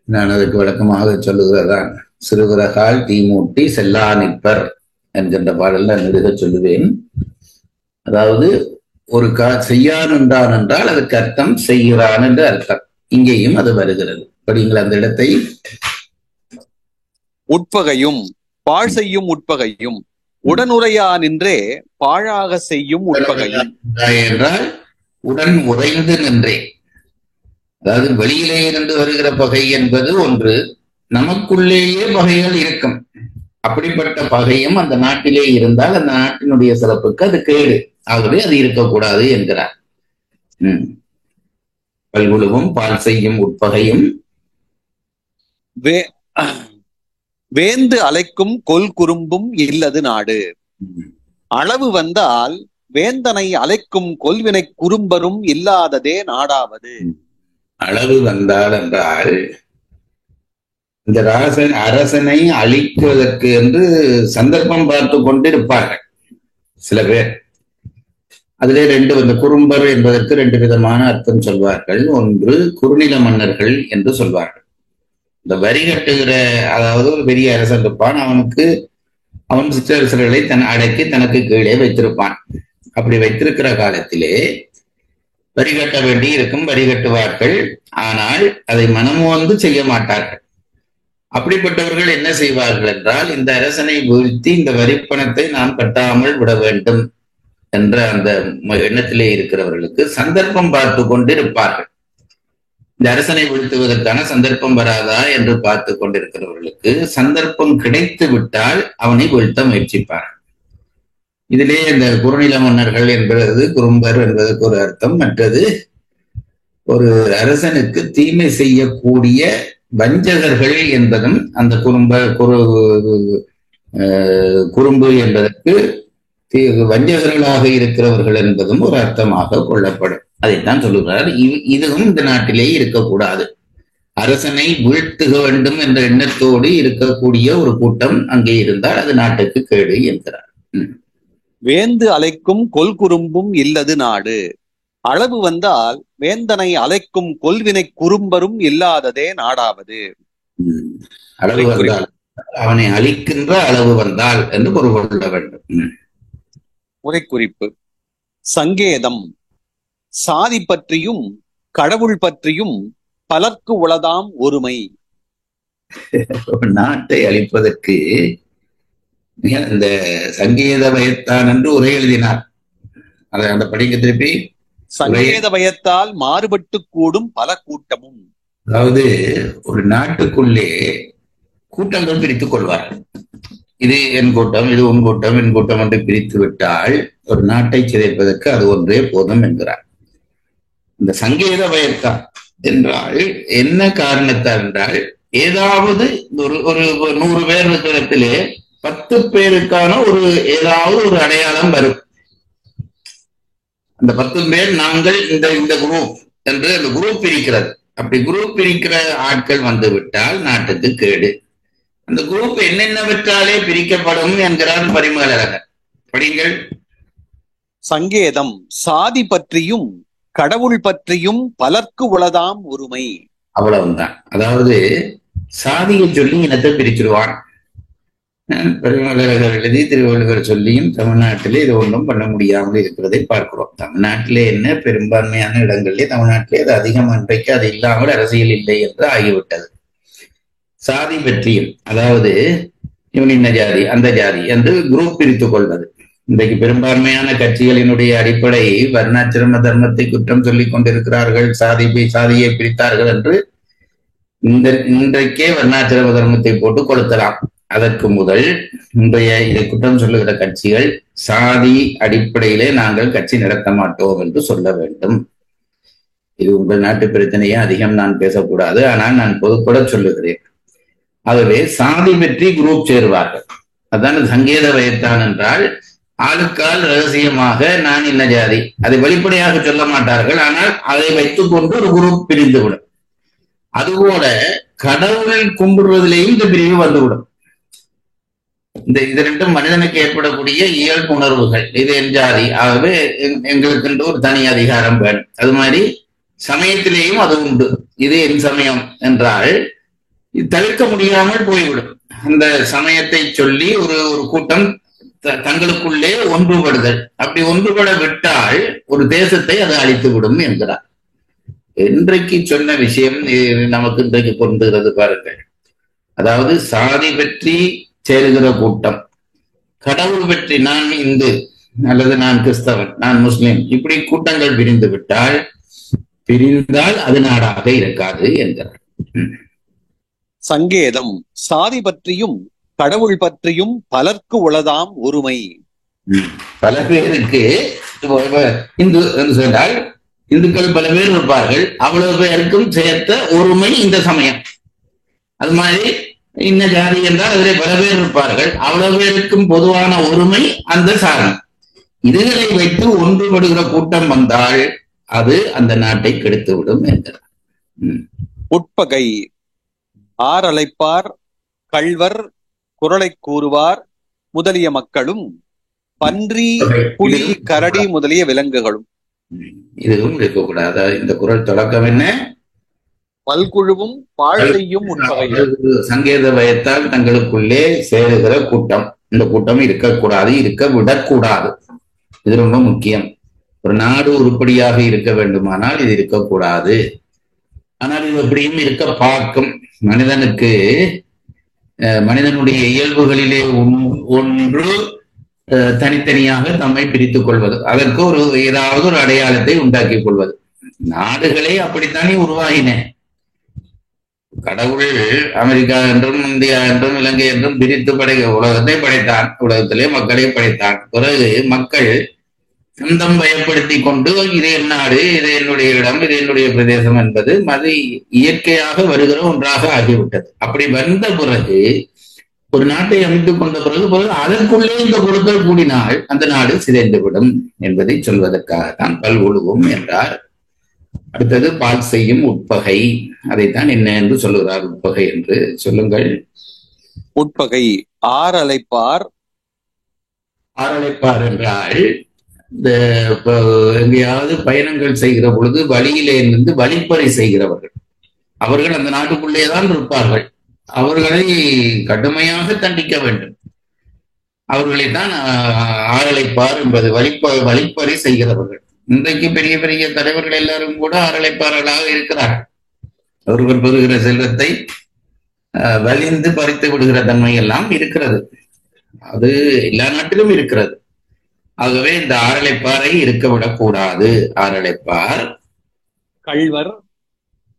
நான் அதற்கு விளக்கமாக சொல்லுகிறதான். சிறுவிறகால் தீமூட்டி செல்லா நிற்பர் என்கின்ற பாடல் நான் நெடுக சொல்லுவேன். அதாவது ஒரு செய்யான் என்றான் என்றால் அதுக்கு அர்த்தம் செய்கிறான் என்று அர்த்தம். இங்கேயும் அது வருகிறது. படிங்கள் அந்த இடத்தை. உட்பகையும் பாழ் செய்யும் உட்பகையும் உடனுரையா நின்றே பாழாக செய்யும் உட்பகையும் என்றால் உடன் உறைந்து நின்றே. அதாவது வெளியிலே இருந்து வருகிற பகை என்பது ஒன்று, நமக்குள்ளேயே பகைகள் இருக்கும். அப்படிப்பட்ட பகையும் அந்த நாட்டிலே இருந்தால் அந்த நாட்டினுடைய சிறப்புக்கு அது கேடு. ஆகவே அது இருக்கக்கூடாது என்கிறார். பல்குழுவும் பால் செய்யும் உட்பகையும் வேந்து அலைக்கும் கொல் குறும்பும் இல்லது நாடு. அளவு வந்தால் வேந்தனை அலைக்கும் கொல்வினை குறும்பரும் இல்லாததே நாடாவது. அளவு வந்தால் என்றால் இந்த அரசனை அழிக்குவதற்கு என்று சந்தர்ப்பம் பார்த்து கொண்டு இருப்பார்கள் சில பேர். அதிலே இந்த குறும்பர் என்பதற்கு 2 விதமான அர்த்தம் சொல்வார்கள். ஒன்று குறுநில மன்னர்கள் என்று சொல்வார்கள். இந்த வரி கட்டுகிற, அதாவது ஒரு பெரிய அரசன் இருப்பான், அவன் சிற்றரசர்களை அடக்கி தனக்கு கீழே வைத்திருப்பான். அப்படி வைத்திருக்கிற காலத்திலே வரி கட்ட வேண்டி இருக்கும், வரி கட்டுவார்கள். ஆனால் அதை மனமோந்து செய்ய மாட்டார்கள். அப்படிப்பட்டவர்கள் என்ன செய்வார்கள் என்றால், இந்த அரசனை வீழ்த்தி இந்த வரிப்பணத்தை நாம் கட்டாமல் விட வேண்டும் என்ற அந்த எண்ணத்திலே இருக்கிறவர்களுக்கு சந்தர்ப்பம் பார்த்து கொண்டு இருப்பார்கள். இந்த அரசனை வீழ்த்துவதற்கான சந்தர்ப்பம் வராதா என்று பார்த்து கொண்டிருக்கிறவர்களுக்கு சந்தர்ப்பம் கிடைத்து விட்டால் அவனை வீழ்த்த முயற்சிப்பார்கள். இதிலே இந்த குறுநில மன்னர்கள் என்பது, குறும்பர் என்பதற்கு ஒரு அர்த்தம். மற்றது ஒரு அரசனுக்கு தீமை செய்யக்கூடிய வஞ்சகர்கள் என்பதும் அந்த குறும்பு என்பதற்கு வஞ்சகர்களாக இருக்கிறவர்கள் என்பதும் ஒரு அர்த்தமாக கொள்ளப்படும். அதைத்தான் சொல்லுகிறார். இதுவும் இந்த நாட்டிலே இருக்கக்கூடாது. அரசனை வீழ்த்துக வேண்டும் என்ற எண்ணத்தோடு இருக்கக்கூடிய ஒரு கூட்டம் அங்கே இருந்தால் அது நாட்டுக்கு கேடு என்கிறார். வேந்து அலைக்கும் கொல் குறும்பும் இல்லது நாடு. அளவு வந்தால் வேந்தனை அலைக்கும் கொல்வினை குறும்பரும் இல்லாததே நாடாவது. அளவு வந்தால், அவனை அழிக்கின்ற அளவு வந்தால் என்று பொருள் கொள்ள வேண்டும். உரைக்குறிப்பு. சங்கேதம் சாதி பற்றியும் கடவுள் பற்றியும் பலர்க்கு உளதாம் ஒருமை. நாட்டை அழிப்பதற்கு இந்த சங்கேத பயத்தான் என்று உரை எழுதினார். அதை அந்த படிக்க திருப்பி. சங்கேத பயத்தால் மாறுபட்டு கூடும் பல கூட்டமும். அதாவது ஒரு நாட்டுக்குள்ளே கூட்டங்கள் பிரித்துக் கொள்வார்கள். இது என் கூட்டம், இது உன் கூட்டம், என் கூட்டம் என்று பிரித்து விட்டால் ஒரு நாட்டை சிதைப்பதற்கு அது ஒன்றே போதும் என்கிறார். இந்த சங்கேத பயத்தான் என்றால் என்ன காரணத்தால் என்றால், ஏதாவது ஒரு 100 பேர் இருக்கிறத்திலே 10 பேருக்கான ஏதாவது ஒரு அடையாளம் வரும். அந்த 10 பேர் நாங்கள் இந்த குரூப் என்று அந்த குரூப் பிரிக்கிறது. அப்படி குரூப் பிரிக்கிற ஆட்கள் வந்து விட்டால் நாட்டுக்கு கேடு. அந்த குரூப் என்னென்னவற்றாலே பிரிக்கப்படும் என்கிறார் பரிமேலழகர். படிங்கள். சங்கேதம் சாதி பற்றியும் கடவுள் பற்றியும் பலர்க்கு உளதாம் ஒருமை. அவ்வளவுதான். அதாவது சாதியை சொல்லி இனத்தை பிரிச்சிருவான். பரிமேலழகர் எழுதி திருவள்ளுவர் சொல்லியும் தமிழ்நாட்டிலே இது ஒன்றும் பண்ண முடியாமல் இருக்கிறதை பார்க்கிறோம். தமிழ்நாட்டிலே என்ன பெரும்பான்மையான இடங்களிலே, தமிழ்நாட்டிலே அது அதிகம், அன்றைக்கு அது இல்லாமல் அரசியல் இல்லை என்று ஆகிவிட்டது. சாதி பற்றியும், அதாவது இவன் இந்த ஜாதி அந்த ஜாதி என்று குரூப் பிரித்துக் கொள்வது. இன்றைக்கு பெரும்பான்மையான கட்சிகளினுடைய அடிப்படை வர்ணாசிரம தர்மத்தை குற்றம் சொல்லிக் கொண்டிருக்கிறார்கள். சாதியை பிரித்தார்கள் என்று இன்றைக்கே வர்ணாசிரம தர்மத்தை போட்டு கொளுத்தலாம். அதற்கு முதல் இன்றைய இதை குற்றம் சொல்லுகிற கட்சிகள் சாதி அடிப்படையிலே நாங்கள் கட்சி நடத்த மாட்டோம் என்று சொல்ல வேண்டும். இது உங்கள் நாட்டு பிரச்சனையே, அதிகம் நான் பேசக்கூடாது, ஆனால் நான் பொதுப்பட சொல்லுகிறேன். ஆகவே சாதி பற்றி குரூப் சேருவார்கள். அதான் சங்கேத பயத்தான் என்றால் ஆளுக்கால் ரகசியமாக நான் இன்ன ஜாதி, அதை வெளிப்படையாக சொல்ல மாட்டார்கள். ஆனால் அதை வைத்துக் கொண்டு ஒரு குரூப் பிரிந்துவிடும். அதுபோல கடவுள் கும்பிடுவதிலேயும் இந்த பிரிவு வந்துவிடும். இது ரெண்டும் மனிதனுக்கு ஏற்படக்கூடிய இயல்பு உணர்வுகள். இது என் ஜாதி, ஆகவே எங்களுக்கு ஒரு தனி அதிகாரம் வேணும். அது மாதிரி சமயத்திலேயும் அது உண்டு. இது என் சமயம் என்றால் தவிர்க்க முடியாமல் போய்விடும். அந்த சமயத்தை சொல்லி ஒரு ஒரு கூட்டம் தங்களுக்குள்ளே ஒன்றுபடுதல், அப்படி ஒன்றுபட விட்டால் ஒரு தேசத்தை அது அழித்து விடும் என்கிறார். இன்றைக்கு சொன்ன விஷயம் நமக்கு இன்றைக்கு பொருந்துகிறது பாருங்கள். அதாவது சாதி பற்றி சேருகிற கூட்டம், கடவுள் பற்றி நான் இந்து அல்லது நான் கிறிஸ்தவன், நான் முஸ்லிம், இப்படி கூட்டங்கள் பிரிந்தால் அது நாடாக இருக்காது என்கிறார். சங்கேதம் சாதி பற்றியும் கடவுள் பற்றியும் பலர்க்கு உளதாம் ஒருமை. பல பேருக்கு இந்து என்று சொன்னால் இந்துக்கள் பல பேர் இருப்பார்கள், அவ்வளவு பேருக்கும் சேர்த்த ஒருமை இந்த சமயம். அது மாதிரி இன்ன ஜாதி என்றால் அதில் பல பேர் இருப்பார்கள், அவ்வளவு பேருக்கும் பொதுவான ஒருமை அந்த சாரணம். இதுகளை வைத்து ஒன்றுபடுகிற கூட்டம் வந்தால் அது அந்த நாட்டை கெடுத்துவிடும் என்கிறார். உட்பகை ஆரலைப்பார் கள்வர் குரலை கூறுவார் முதலிய மக்களும் பன்றி புலி கரடி முதலிய விலங்குகளும். இதுவும் இருக்கக்கூடாது. இந்த குரல் தொடக்கம் என்ன? பல்குழுவும் பாழ் செய்யும் உட்பகையும். சங்கேத பயத்தால் தங்களுக்குள்ளே சேருகிற கூட்டம், இந்த கூட்டம் இருக்கக்கூடாது, இருக்க விடக்கூடாது. இது ரொம்ப முக்கியம். ஒரு நாடு உருப்படியாக இருக்க வேண்டுமானால் இது இருக்கக்கூடாது. ஆனால் இது எப்படியும் இருக்க பார்க்கும். மனிதனுக்கு மனிதனுடைய இயல்புகளிலே ஒன்று தனித்தனியாக தம்மை பிரித்துக் கொள்வது, அதற்கு ஏதாவது ஒரு அடையாளத்தை உண்டாக்கிக் கொள்வது. நாடுகளே அப்படித்தானே உருவாகின. கடவுள் அமெரிக்கா என்றும் இந்தியா என்றும் இலங்கை என்றும் பிரித்து உலகத்தை படைத்தான், உலகத்திலே மக்களை படைத்தான். பிறகு மக்கள் சொந்தம் பயப்படுத்தி கொண்டு இது என் நாடு, இது என்னுடைய இடம், இது என்னுடைய பிரதேசம் என்பது மது இயற்கையாக வருகிற ஒன்றாக ஆகிவிட்டது. அப்படி வந்த பிறகு ஒரு நாட்டை அமைத்துக் கொண்ட பிறகு அதற்குள்ளே இந்த பொருட்கள் கூடினால் அந்த நாடு சிதைந்துவிடும் என்பதை சொல்வதற்காகத்தான் பல்குழுவும் என்றார். அடுத்தது பால் செய்யும் உட்பகை, அதைத்தான் என்ன என்று சொல்லுகிறார். உட்பகை என்று சொல்லுங்கள். உட்பகை ஆரலைப்பார். ஆரலைப்பார் என்றால் இந்த எங்கேயாவது பயணங்கள் செய்கிற பொழுது வழியிலே இருந்து வழிப்பறி செய்கிறவர்கள், அவர்கள் அந்த நாட்டுக்குள்ளேதான் இருப்பார்கள். அவர்களை கடுமையாக தண்டிக்க வேண்டும். அவர்களைத்தான் ஆரலைப்பார் என்பது. வழிப்பறி செய்கிறவர்கள். இன்றைக்கு பெரிய பெரிய தலைவர்கள் எல்லாரும் கூட ஆரலைப்பார்களாக இருக்கிறார்கள். அவர்கள் பெறுகிற செல்வத்தை வலிந்து பறித்து விடுகிற தன்மை எல்லாம் இருக்கிறது. அது எல்லா நாட்டிலும் இருக்கிறது. ஆகவே இந்த ஆரலைப்பாறை இருக்க விடக்கூடாது. ஆரலைப்பார். கள்வர்.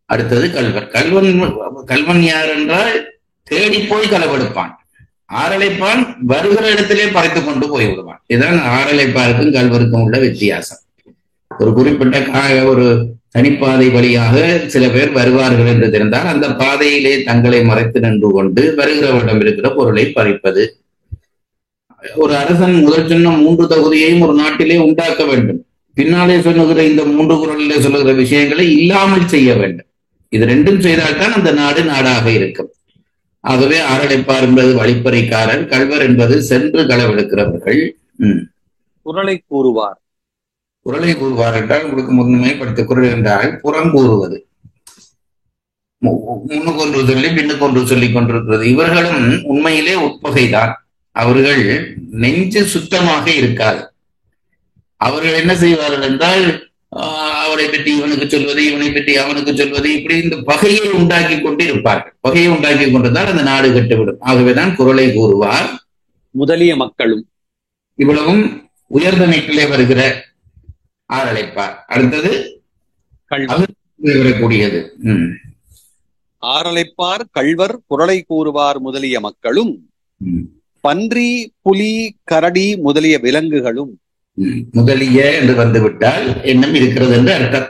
அடுத்தது கள்வர். கல்வன் யார் என்றால் தேடி போய் களவெடுப்பான். ஆரலைப்பான் வருகிற இடத்திலே பறித்து கொண்டு போய் விடுவான். இதுதான் ஆரலைப்பாருக்கும் கல்வருக்கும் உள்ள வித்தியாசம். ஒரு குறிப்பிட்ட ஒரு தனிப்பாதை வழியாக சில பேர் வருவார்கள் என்று தெரிந்தால் அந்த பாதையிலே தங்களை மறைத்து நின்று கொண்டு வருகிறவரிடம் இருக்கிற பொருளை பறிப்பது. ஒரு அரசன் முதல் சொன்ன 3 தகுதியையும் ஒரு நாட்டிலே உண்டாக்க வேண்டும். பின்னாலே சொல்லுகிற இந்த 3 குறளிலே சொல்லுகிற விஷயங்களை இல்லாமல் செய்ய வேண்டும். இது ரெண்டும் செய்தால்தான் அந்த நாடு நாடாக இருக்கும். ஆகவே ஆரலைப்பார் என்பது வழிப்பறைக்காரர், கள்வர் என்பது சென்று களவெடுக்கிறவர்கள். குரலை கூறுவார். குரலை கூறுவார் என்றால் உங்களுக்கு முன்னுமே படித்த குரல் என்றால் புறங்கூறுவது. முன்னுக்கு ஒன்று சொல்லி பின்னுக்கு ஒன்று சொல்லிக் கொண்டிருக்கிறது. இவர்களும் உண்மையிலே உட்பகைதான். அவர்கள் நெஞ்சு சுத்தமாக இருக்காது. அவர்கள் என்ன செய்வார்கள் என்றால் அவரை பற்றி இவனுக்கு சொல்வது, இவனை பற்றி அவனுக்கு சொல்வது, இப்படி இந்த பகையை உண்டாக்கி கொண்டு இருப்பார்கள். பகையை உண்டாக்கி கொண்டிருந்தால் அந்த நாடு கட்டுவிடும். ஆகவேதான் குரலை கூறுவார் முதலிய மக்களும். இவ்வளவும் உயர்தமைக்கிலே வருகிற ஆரலைப்பார். அடுத்தது வரக்கூடியது ஆரலைப்பார் கள்வர் குரலை கூறுவார் முதலிய மக்களும் பன்றி புலி கரடி முதலிய விலங்குகளும். முதலிய என்று வந்துவிட்டால் என்னும் இருக்கிறது என்று அர்த்தம்.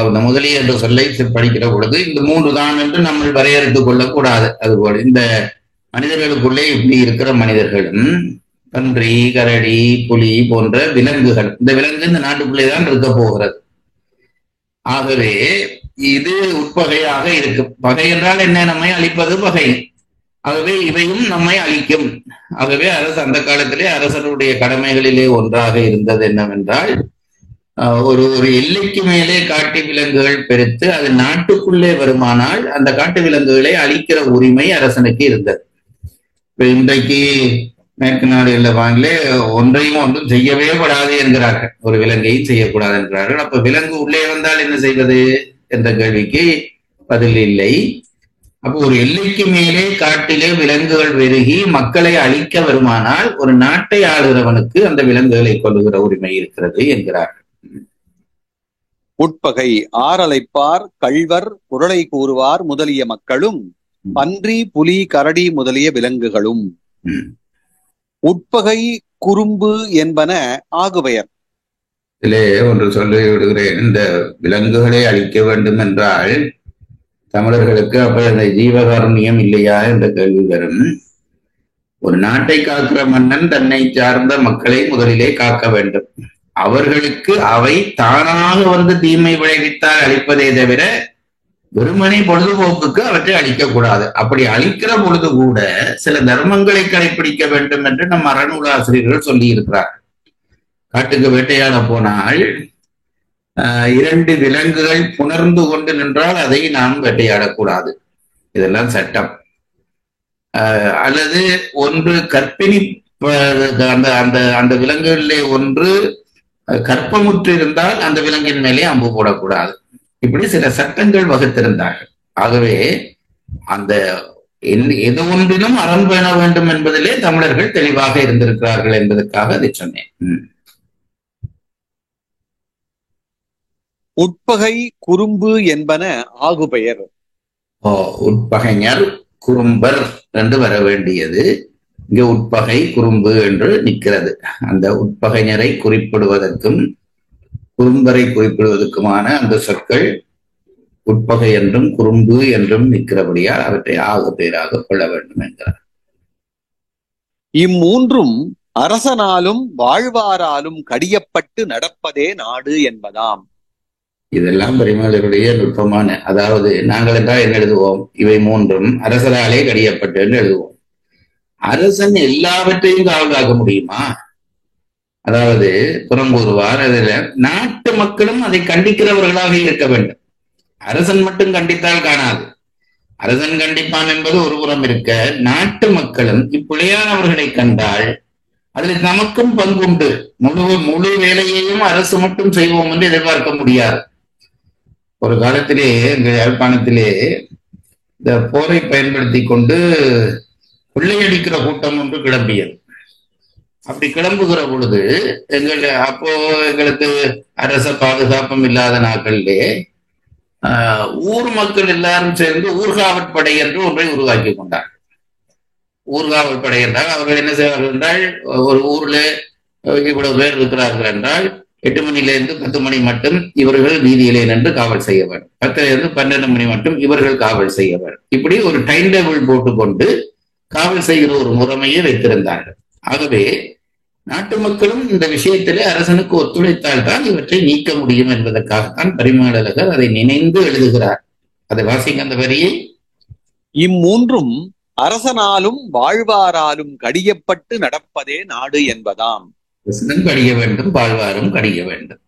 அந்த முதலிய என்ற சொல்லை படிக்கிற பொழுது இந்த 3 தான் என்று நம்ம வரையறுத்துக் கொள்ளக்கூடாது. அதுபோல இந்த மனிதர்களுக்குள்ளே இப்படி இருக்கிற மனிதர்களும் பன்றி கரடி புலி போன்ற விலங்குகள், இந்த விலங்கு இந்த நாட்டுக்குள்ளே தான் இருக்க போகிறது. ஆகவே இது உட்பகையாக இருக்கும். பகை என்றால் என்ன? நம்மை அழிப்பது பகை. ஆகவே இவையும் நம்மை அழிக்கும். ஆகவே அரசு அந்த காலத்திலே அரசனுடைய கடமைகளிலே ஒன்றாக இருந்தது என்னவென்றால் ஒரு ஒரு எல்லைக்கு மேலே காட்டு விலங்குகள் பெருத்து அது நாட்டுக்குள்ளே வருமானால் அந்த காட்டு விலங்குகளை அழிக்கிற உரிமை அரசனுக்கு இருந்தது. இப்ப இன்றைக்கு மேற்கு நாடுகளில் வாங்கலே ஒன்றையும் ஒன்றும் செய்யவே கூடாது என்கிறார்கள், ஒரு விலங்கையும் செய்யக்கூடாது என்கிறார்கள். அப்ப விலங்கு உள்ளே வந்தால் என்ன செய்வது என்ற கேள்விக்கு பதில் இல்லை. அப்போ ஒரு எல்லைக்கு மேலே காட்டிலே விலங்குகள் பெருகி மக்களை அழிக்க வருமானால் ஒரு நாட்டை ஆளுகிறவனுக்கு அந்த விலங்குகளை கொல்லுகிற உரிமை இருக்கிறது என்கிறார்கள். உட்பகை ஆறலைப்பார் கள்வர் குரலை கூறுவார் முதலிய மக்களும் பன்றி புலி கரடி முதலிய விலங்குகளும். உட்பகை குறும்பு என்பன ஆகுபெயர். இதிலே ஒன்று சொல்லி விடுகிறேன். இந்த விலங்குகளை அழிக்க வேண்டும் என்றால் தமிழர்களுக்கு அப்ப இந்த ஜீவகாருண்யம் இல்லையா என்ற கேள்வி வரும். ஒரு நாட்டை காக்கிற மன்னன் தன்னை சார்ந்த மக்களை முதலிலே காக்க வேண்டும். அவர்களுக்கு அவை தானாக வந்து தீமை விளைவித்தால் அழிப்பதே தவிர வெறுமனை பொழுதுபோக்குக்கு அவற்றை அழிக்கக்கூடாது. அப்படி அழிக்கிற பொழுது கூட சில தர்மங்களை கடைபிடிக்க வேண்டும் என்று நம் அறநூலாசிரியர்கள் சொல்லி இருக்கிறார். காட்டுக்கு வேட்டையாட போனால் 2 விலங்குகள் புணர்ந்து கொண்டு நின்றால் அதை நாம் வேட்டையாடக்கூடாது, இதெல்லாம் சட்டம். அல்லது ஒன்று கற்பிணி அந்த அந்த அந்த விலங்குகளிலே ஒன்று கற்பமுற்று இருந்தால் அந்த விலங்கின் மேலே அம்பு போடக்கூடாது. இப்படி சில சட்டங்கள் வகுத்திருந்தார்கள். ஆகவே அந்த எது ஒன்றிலும் அறம் பேண வேண்டும் என்பதிலே தமிழர்கள் தெளிவாக இருந்திருக்கிறார்கள் என்பதற்காக அதை சொன்னேன். உட்பகை குறும்பு என்பன ஆகுபெயர். உட்பகைஞர் குறும்பர் என்று வர வேண்டியது இங்கே உட்பகை குறும்பு என்று நிற்கிறது. அந்த உட்பகைஞரை குறிப்பிடுவதற்கும் குறும்பரை குறிப்பிடுவதற்குமான அந்த சொற்கள் உட்பகை என்றும் குறும்பு என்றும் நிற்கிறபடியால் அவற்றை ஆகுபெயராக கொள்ள வேண்டும் என்கிறார். இம்மூன்றும் அரசனாலும் வாழ்வாராலும் கடியப்பட்டு நடப்பதே நாடு என்பதாம். இதெல்லாம் பரிமாளருடைய நுட்பமான, அதாவது நாங்கள் என்றால் என்ன எழுதுவோம், இவை மூன்றும் அரசராலே கடியப்பட்டு என்று எழுதுவோம். அரசன் எல்லாவற்றையும் காவலாக்க முடியுமா? அதாவது புறங்கூறுவார், அதில் நாட்டு மக்களும் அதை கண்டிக்கிறவர்களாக இருக்க வேண்டும். அரசன் மட்டும் கண்டித்தால் காணாது. அரசன் கண்டிப்பான் என்பது ஒரு புறம் இருக்க, நாட்டு மக்களும் இப்பிழையானவர்களை கண்டால் அதில் நமக்கும் பங்குண்டு. முழு வேலையையும் அரசு மட்டும் செய்வோம் என்று எதிர்பார்க்க முடியாது. ஒரு காலத்திலே எங்க யாழ்ப்பாணத்திலே இந்த போரை பயன்படுத்தி கொண்டு கொள்ளையடிக்கிற கூட்டம் ஒன்று கிளம்பியது. அப்படி கிளம்புகிற பொழுது எங்களுக்கு அரச பாதுகாப்பும் இல்லாத நாட்களிலே ஊர் மக்கள் எல்லாரும் சேர்ந்து ஊர்காவற்படை என்று ஒன்றை உருவாக்கி கொண்டார். ஊர்காவற்படை என்றால் அவர்கள் என்ன செய்வார்கள் என்றால், ஒரு ஊர்ல இவ்வளவு பேர் இருக்கிறார்கள் என்றால் 8 மணியிலிருந்து 10 மணி மட்டும் இவர்கள் வீதியிலே நின்று காவல் செய்ய வேண்டும், 10லிருந்து 12 மணி மட்டும் இவர்கள் காவல் செய்ய வேண்டும். இப்படி ஒரு டைம் டேபிள் போட்டுக்கொண்டு காவல் செய்கிற ஒரு முறைமையை வைத்திருந்தார்கள். ஆகவே நாட்டு மக்களும் இந்த விஷயத்திலே அரசனுக்கு ஒத்துழைத்தால் தான் இவற்றை நீக்க முடியும் என்பதற்காகத்தான் பரிமாளகர் அதை நினைந்து எழுதுகிறார். அதை வாசிக்க அந்த வரியை. இம்மூன்றும் அரசனாலும் வாழ்வாராலும் கடியப்பட்டு நடப்பதே நாடு என்பதாம். அரசனும் கடிய வேண்டும், வாழ்வாரும் கடிய வேண்டும்.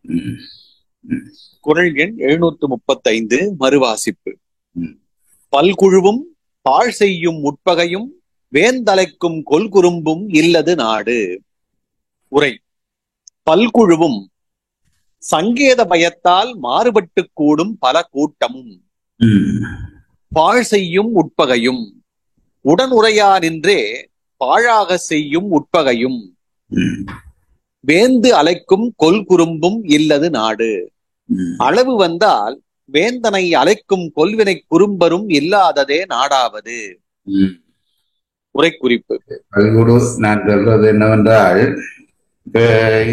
குறள் எண் 735 மறுவாசிப்பு. பல்குழுவும் பாழ் செய்யும் உட்பகையும் வேந்தலைக்கும் கொல்குறும்பும் இல்லது நாடு. உரை. பல்குழுவும் சங்கேத பயத்தால் மாறுபட்டு கூடும் பல கூட்டமும், பாழ் செய்யும் உட்பகையும் உடனுரையா நின்றே பாழாக செய்யும் உட்பகையும் வேந்து அலைக்கும் கொல்குறும்பும் இல்லது நாடு. அளவு வந்தால் வேந்தனை அலைக்கும் கொல்வினை குறும்பரும் இல்லாததே நாடாவது. உரை குறிப்பு. நான் சொல்றது என்னவென்றால்,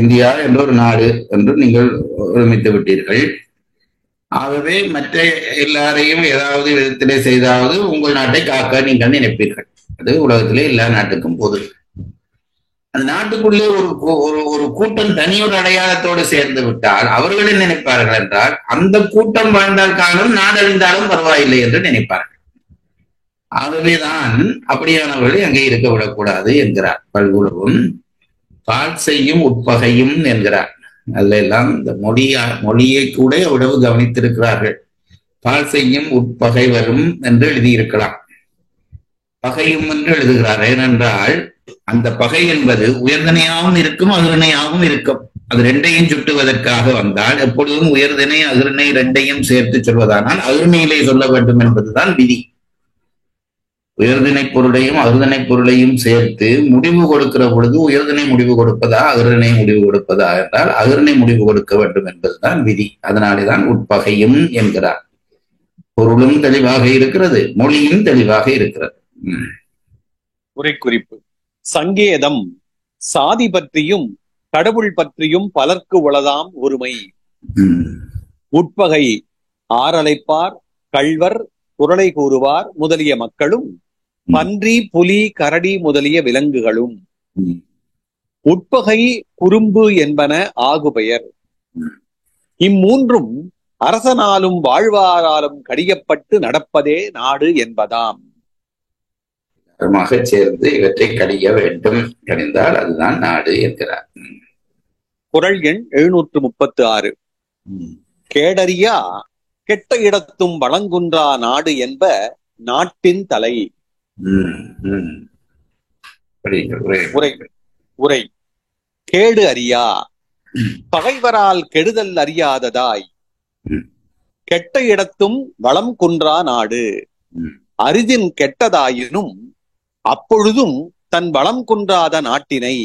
இந்தியா என்ற ஒரு நாடு என்று நீங்கள் ஒருமித்து விட்டீர்கள். ஆகவே மற்ற எல்லாரையும் ஏதாவது விதத்திலே செய்தாவது உங்கள் நாட்டை காக்க நீங்கள் நினைப்பீர்கள். அது உலகத்திலே எல்லா நாட்டுக்கும் பொது. அந்த நாட்டுக்குள்ளே ஒரு கூட்டம் தனியொரு அடையாளத்தோடு சேர்ந்து விட்டால் அவர்கள் என்ன நினைப்பார்கள் என்றால், அந்த கூட்டம் வாழ்ந்தால் காலம் நாடழிந்தாலும் பரவாயில்லை என்று நினைப்பார்கள். ஆகவேதான் அப்படியானவர்களை அங்கே இருக்க விடக்கூடாது என்கிறார். பல்குழுவும் பால் செய்யும் உட்பகையும் என்கிறார். அதுல எல்லாம் இந்த மொழியை கூட எவ்வளவு கவனித்திருக்கிறார்கள். பால் செய்யும் உட்பகை வரும் என்று எழுதியிருக்கலாம். பகையும் என்று எழுதுகிறார். ஏனென்றால் அந்த பகை என்பது உயர்திணையாகவும் இருக்கும், அகிர்ணையாகவும் இருக்கும். அது ரெண்டையும் சுட்டுவதற்காக வந்தால் எப்பொழுதும் உயர்திணை அகிர்ணை ரெண்டையும் சேர்த்து சொல்வதானால் அகிர்ணையிலே சொல்ல வேண்டும் என்பதுதான் விதி. உயர்திணை பொருளையும் அகிர்திணை பொருளையும் சேர்த்து முடிவு கொடுக்கிற பொழுது உயர்திணை முடிவு கொடுப்பதா அகிர்ணை முடிவு கொடுப்பதா என்றால் அகிர்ணை முடிவு கொடுக்க வேண்டும் என்பதுதான் விதி. அதனாலேதான் உட்பகையும் என்கிறார். பொருளும் தெளிவாக இருக்கிறது, மொழியும் தெளிவாக இருக்கிறது. உரை குறிப்பு. சங்கேதம் சாதி பற்றியும் கடவுள் பற்றியும் பலர்க்கு உளதாம் ஒருமை. உட்பகை ஆரலைப்பார் கள்வர் குறளை கூறுவார் முதலிய மக்களும் பன்றி புலி கரடி முதலிய விலங்குகளும். உட்பகை குறும்பு என்பன ஆகுபெயர். இம்மூன்றும் அரசனாலும் வாழ்வாராலும் கடியப்பட்டு நடப்பதே நாடு என்பதாம். சேர்ந்து இவற்றை கடிய வேண்டும், கடிந்தால் அதுதான் நாடு என்கிறார். குறள் எண் 736. கேடரியா கெட்ட இடத்தும் வளங்குன்றா நாடு என்ப நாட்டின் தலை. உரை. கேடு அறியா பகைவரால் கெடுதல் அறியாததாய் கெட்ட இடத்தும் வளம் குன்றா நாடு. அரிதின் கெட்டதாயினும் அப்பொழுதும் தன் வளம் குன்றாத நாட்டினை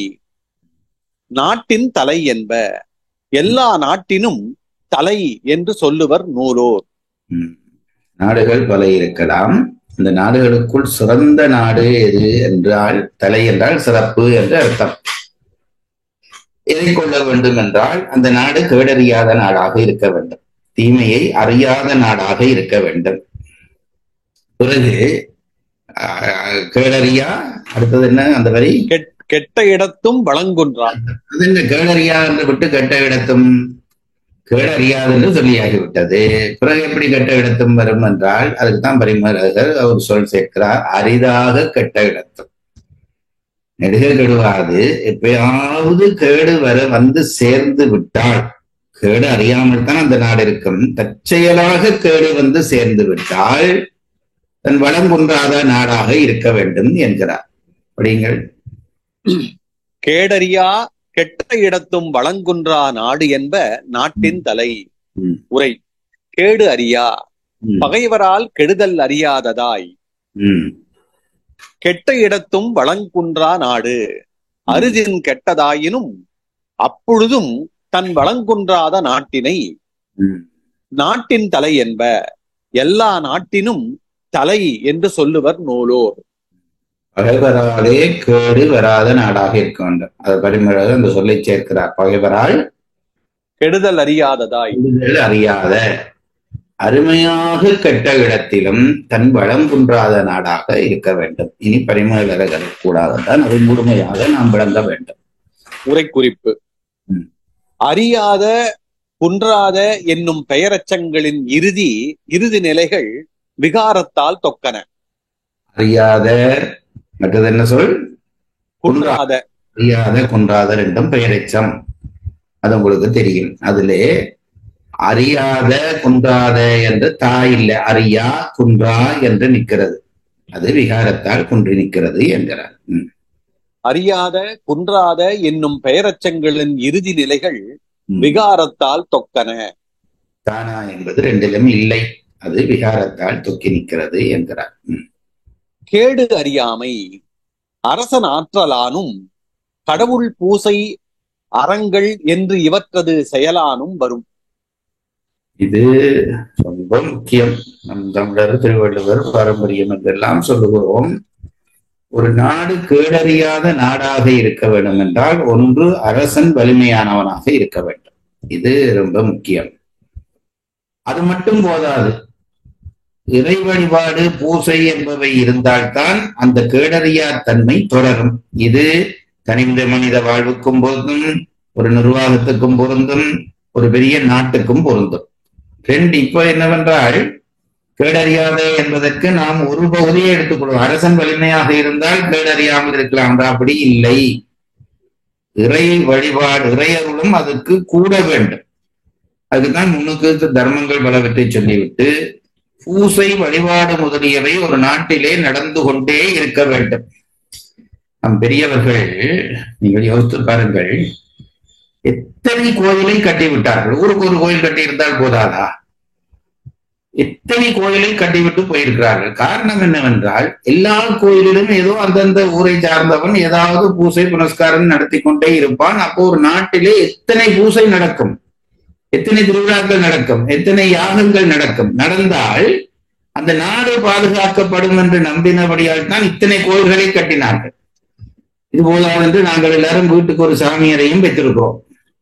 நாட்டின் தலை என்ப. எல்லா நாட்டினும் தலை என்று சொல்லுவர் நூலோர். நாடுகள் பல இருக்கலாம். இந்த நாடுகளுக்குள் சிறந்த நாடு எது என்றால் தலை என்றால் சிறப்பு என்று அர்த்தம். எதை கொள்ள வேண்டும் என்றால் அந்த நாடு கேடறியாத நாடாக இருக்க வேண்டும், தீமையை அறியாத நாடாக இருக்க வேண்டும். பிறகு கேடறியா அடுத்தது என்ன அந்த வரி? கெட்ட இடத்தும் வளங்குன்றான். அது என்ன கேடறியா என்று விட்டு கெட்ட இடத்தும் கேடறியாது என்று சொல்லியாகிவிட்டது. பிறகு எப்படி கெட்ட இடத்தும் வரும் என்றால் அதுக்குத்தான் பரிமலகர் அவர் சொல் சேர்க்கிறார். அரிதாக கெட்ட இடத்தும். நெடுக கெடுவாது எப்பயாவது கேடு வந்து சேர்ந்து விட்டால், கேடு அறியாமல் தான் அந்த நாடு இருக்கும், தற்செயலாக கேடு வந்து சேர்ந்து விட்டால் தன் வளம் குன்றாத நாடாக இருக்க வேண்டும் என்கிறார். படியுங்கள். கேடறியா கெட்ட இடத்தும் வளங்குன்றா நாடு என்ப நாட்டின் தலை. உரை. கேடு அறியா பகைவரால் கெடுதல் அறியாததாய் கெட்ட இடத்தும் வளங்குன்றா நாடு. அரிதின் கெட்டதாயினும் அப்பொழுதும் தன் வளங்குன்றாத நாட்டினை நாட்டின் தலை என்ப. எல்லா நாட்டினும் தலை என்று சொல்லுவர் நூலோர். பகைவராலே கேடு வராத நாடாக இருக்க வேண்டும். அது பரிமளர் அந்த சொல்லை சேர்க்கிறார். பகைவரால் கெடுதல் அறியாததாய் கெடுதல் அறியாத அருமையாக கெட்ட இடத்திலும் தன் வளம் குன்றாத நாடாக இருக்க வேண்டும். இனி பரிமளர்கள் கூடாதான் அதை முழுமையாக நாம் விளங்க வேண்டும். உரை குறிப்பு. அறியாத குன்றாத என்னும் பெயரச்சங்களின் இறுதி நிலைகள் விகாரத்தால் தொக்கன. அறியாத மற்றது என்ன சொல்? குன்றாத. அறியாத குன்றாத ரெண்டும் பெயரெச்சம், அது உங்களுக்கு தெரியும். அதிலே அறியாத குன்றாத என்று தாய் இல்லை, அறியா குன்றா என்று நிற்கிறது. அது விகாரத்தால் குன்றி நிற்கிறது என்கிறார். அறியாத குன்றாத என்னும் பெயரச்சங்களின் இறுதி நிலைகள் விகாரத்தால் தொக்கன. தானா என்பது ரெண்டிலும் இல்லை, அது விகாரத்தால் தொக்கி நிற்கிறது என்கிறார். கேடு அறியாமை அரசன் ஆற்றலானும் கடவுள் பூசை அறங்கள் என்று இவற்றது செயலானும் வரும். இது ரொம்ப முக்கியம். நம் தமிழர் திருவள்ளுவர் பாரம்பரியம் என்றெல்லாம் சொல்லுகிறோம். ஒரு நாடு கேடறியாத நாடாக இருக்க வேண்டும் என்றால் ஒன்று அரசன் வலிமையானவனாக இருக்க வேண்டும். இது ரொம்ப முக்கியம். அது மட்டும் போதாது, இறை வழிபாடு பூசை என்பவை இருந்தால்தான் அந்த கேடறியா தன்மை தொடரும். இது தனிந்த மனித வாழ்வுக்கும் பொருந்தும், ஒரு நிர்வாகத்துக்கும் பொருந்தும், ஒரு பெரிய நாட்டுக்கும் பொருந்தும். ரெண்டு. இப்ப என்னவென்றால் கேடறியாத என்பதற்கு நாம் ஒரு பகுதியை எடுத்துக்கொள்வோம். அரசன் வலிமையாக இருந்தால் கேடறியாமல் இருக்கலாம், அப்படி இல்லை. இறை வழிபாடு இறையருளும் அதுக்கு கூட வேண்டும். அதுக்குதான் முன்னுக்கு தர்மங்கள் பலவற்றை சொல்லிவிட்டு பூசை வழிபாடு முதலியவை ஒரு நாட்டிலே நடந்து கொண்டே இருக்க வேண்டும். நம் பெரியவர்கள் நீங்கள் யோசித்து பாருங்கள், எத்தனை கோயிலை கட்டிவிட்டார்கள். ஊருக்கு ஒரு கோயில் கட்டி இருந்தால் போதாதா? எத்தனை கோயிலை கட்டிவிட்டு போயிருக்கிறார்கள். காரணம் என்னவென்றால் எல்லா கோயிலிலும் ஏதோ அந்தந்த ஊரை சார்ந்தவன் ஏதாவது பூசை புனஸ்காரம் நடத்தி கொண்டே இருப்பான். அப்போ ஒரு நாட்டிலே எத்தனை பூசை நடக்கும், எத்தனை திருவிழாக்கள் நடக்கும், எத்தனை யாகங்கள் நடக்கும். நடந்தால் அந்த நாடு பாதுகாக்கப்படும் என்று நம்பினபடியால் தான் இத்தனை கோயில்களை கட்டினார்கள். இது போதாது என்று நாங்கள் எல்லாரும் வீட்டுக்கு ஒரு சாமியரையும் வைத்திருக்கிறோம்.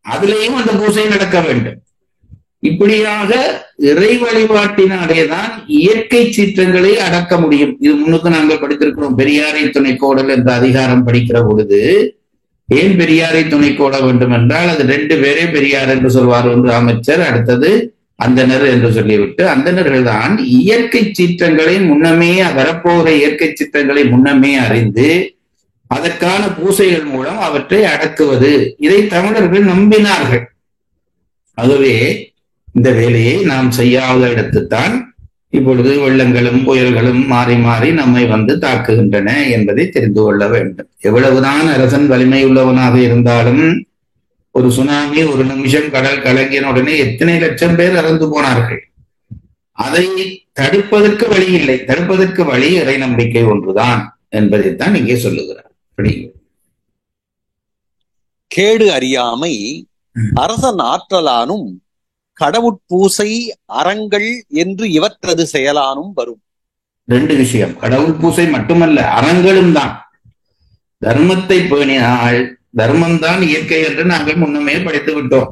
அதிலேயும் அந்த பூசை நடக்க வேண்டும். இப்படியாக இறை வழிபாட்டினாலேதான் இயற்கை சீற்றங்களை அடக்க முடியும். இது முன்னுக்கு நாங்கள் படித்திருக்கிறோம். பெரியாரை துணைக்கோடல் என்ற அதிகாரம் படிக்கிற பொழுது ஏன் பெரியாரை துணைக்கோட வேண்டும் என்றால், அது 2 பேரே பெரியார் என்று சொல்வார். ஒன்று அமைச்சர், அடுத்தது அந்தனர் என்று சொல்லிவிட்டு, அந்தணர்கள் தான் இயற்கை சீற்றங்களை முன்னமே, வரப்போகிற இயற்கை சீற்றங்களை முன்னமே அறிந்து அதற்கான பூசைகள் மூலம் அவற்றை அடக்குவது. இதை தமிழர்கள் நம்பினார்கள். ஆகவே இந்த வேலையை நாம் செய்யாத இடத்துத்தான் இப்பொழுது வெள்ளங்களும் புயல்களும் மாறி மாறி நம்மை வந்து தாக்குகின்றன என்பதை தெரிந்து கொள்ள வேண்டும். எவ்வளவுதான் அரசன் வலிமை உள்ளவனாக இருந்தாலும் ஒரு சுனாமி ஒரு நிமிஷம் கடல் கலங்கின உடனே எத்தனை லட்சம் பேர் இறந்து போனார்கள். அதை தடுப்பதற்கு வழி இல்லை. தடுப்பதற்கு வழி இறை நம்பிக்கை ஒன்றுதான் என்பதைத்தான் இங்கே சொல்லுகிறார். கேடு அறியாமை அரசன் ஆற்றலானும் கடவுட்பூசை அறங்கள் என்று இவற்றது செயலானும் வரும். 2 விஷயம். கடவுள் பூசை மட்டுமல்ல, அறங்களும் தான். தர்மத்தை பேணினால், தர்மம்தான் இயற்கை என்று நாங்கள் முன்னமே படித்து விட்டோம்.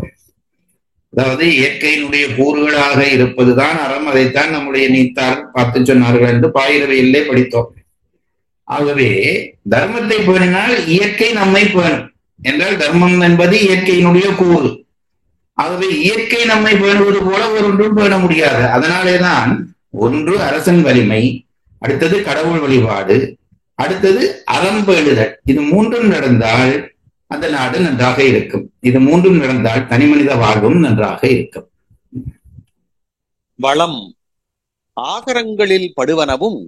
அதாவது இயற்கையினுடைய கூறுகளாக இருப்பதுதான் அறம். அதைத்தான் நம்முடைய நீத்தார் பார்த்து சொன்னார்கள் என்று பாயிரவையிலே படித்தோம். ஆகவே தர்மத்தை பேணினால் இயற்கை நம்மை பேணும் என்றால், தர்மம் என்பது இயற்கையினுடைய கூறு. ஆகவே இயற்கை நம்மை பேணுவது போல ஒன்றும் பேண முடியாது. அதனாலேதான் ஒன்று அரசன் வலிமை, அடுத்தது கடவுள் வழிபாடு, அடுத்தது அறம் பேணுதல். இது 3ம் நடந்தால் அந்த நாடு நன்றாக இருக்கும். இது 3ம் நடந்தால் தனி மனித வாழ்வும் நன்றாக இருக்கும். வளம் ஆகரங்களில் படுவனவும்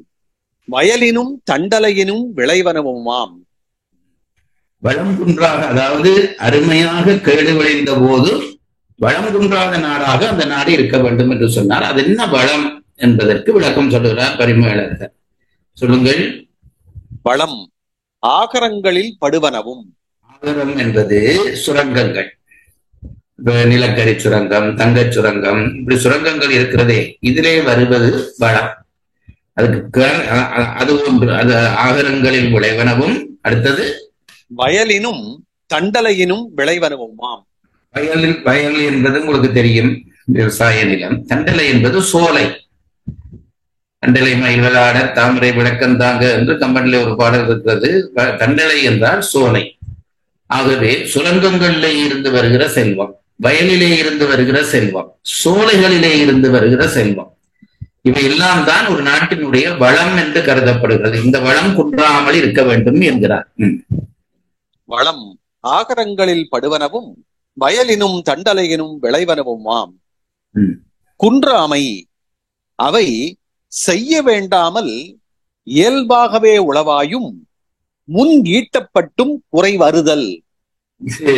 வயலினும் தண்டலையினும் விளைவனவுமாம். வளம் குன்றாக, அதாவது அருமையாக கேடு விளைந்த போது வளம் குன்றாத நாடாக அந்த நாடு இருக்க வேண்டும் என்று சொன்னார். அது என்ன வளம் என்பதற்கு விளக்கம் சொல்லுகிறார் பரிமேலழகர். சொல்லுங்கள். வளம் ஆகரங்களில் படுவனவும். ஆகரம் என்பது சுரங்கங்கள். நிலக்கரி சுரங்கம், தங்கச் சுரங்கம், இப்படி சுரங்கங்கள் இருக்கிறதே, இதிலே வருவது வளம். அதுக்கு அது ஒன்று. அது ஆகரங்களில் விளைவனவும். அடுத்தது வயலினும் தண்டலையினும் விளைவனவுமாம். வயல் என்பது உங்களுக்கு தெரியும், விவசாய நிலம். தண்டலை என்பது சோலை. தண்டலை மயில்களாட தாமரை விளக்கம் தாங்க என்று கம்பனிலே ஒரு பாடல் இருக்கிறது. தண்டலை என்றால் சோலை. ஆகவே சுரங்கங்களிலே இருந்து வருகிற செல்வம், வயலிலே இருந்து வருகிற செல்வம், சோலைகளிலே இருந்து வருகிற செல்வம், இவை எல்லாம் தான் ஒரு நாட்டினுடைய வளம் என்று கருதப்படுகிறது. இந்த வளம் குன்றாமல் இருக்க வேண்டும் என்கிறார். வளம் ஆகரங்களில் படுவனவும் வயலினும் தண்டலையினும் விளைவனவுமாம். குன்றாமை அவை செய்ய வேண்டாமல் இயல்பாகவே உளவாயும் முன் ஈட்டப்பட்டும் குறை வருதல். இது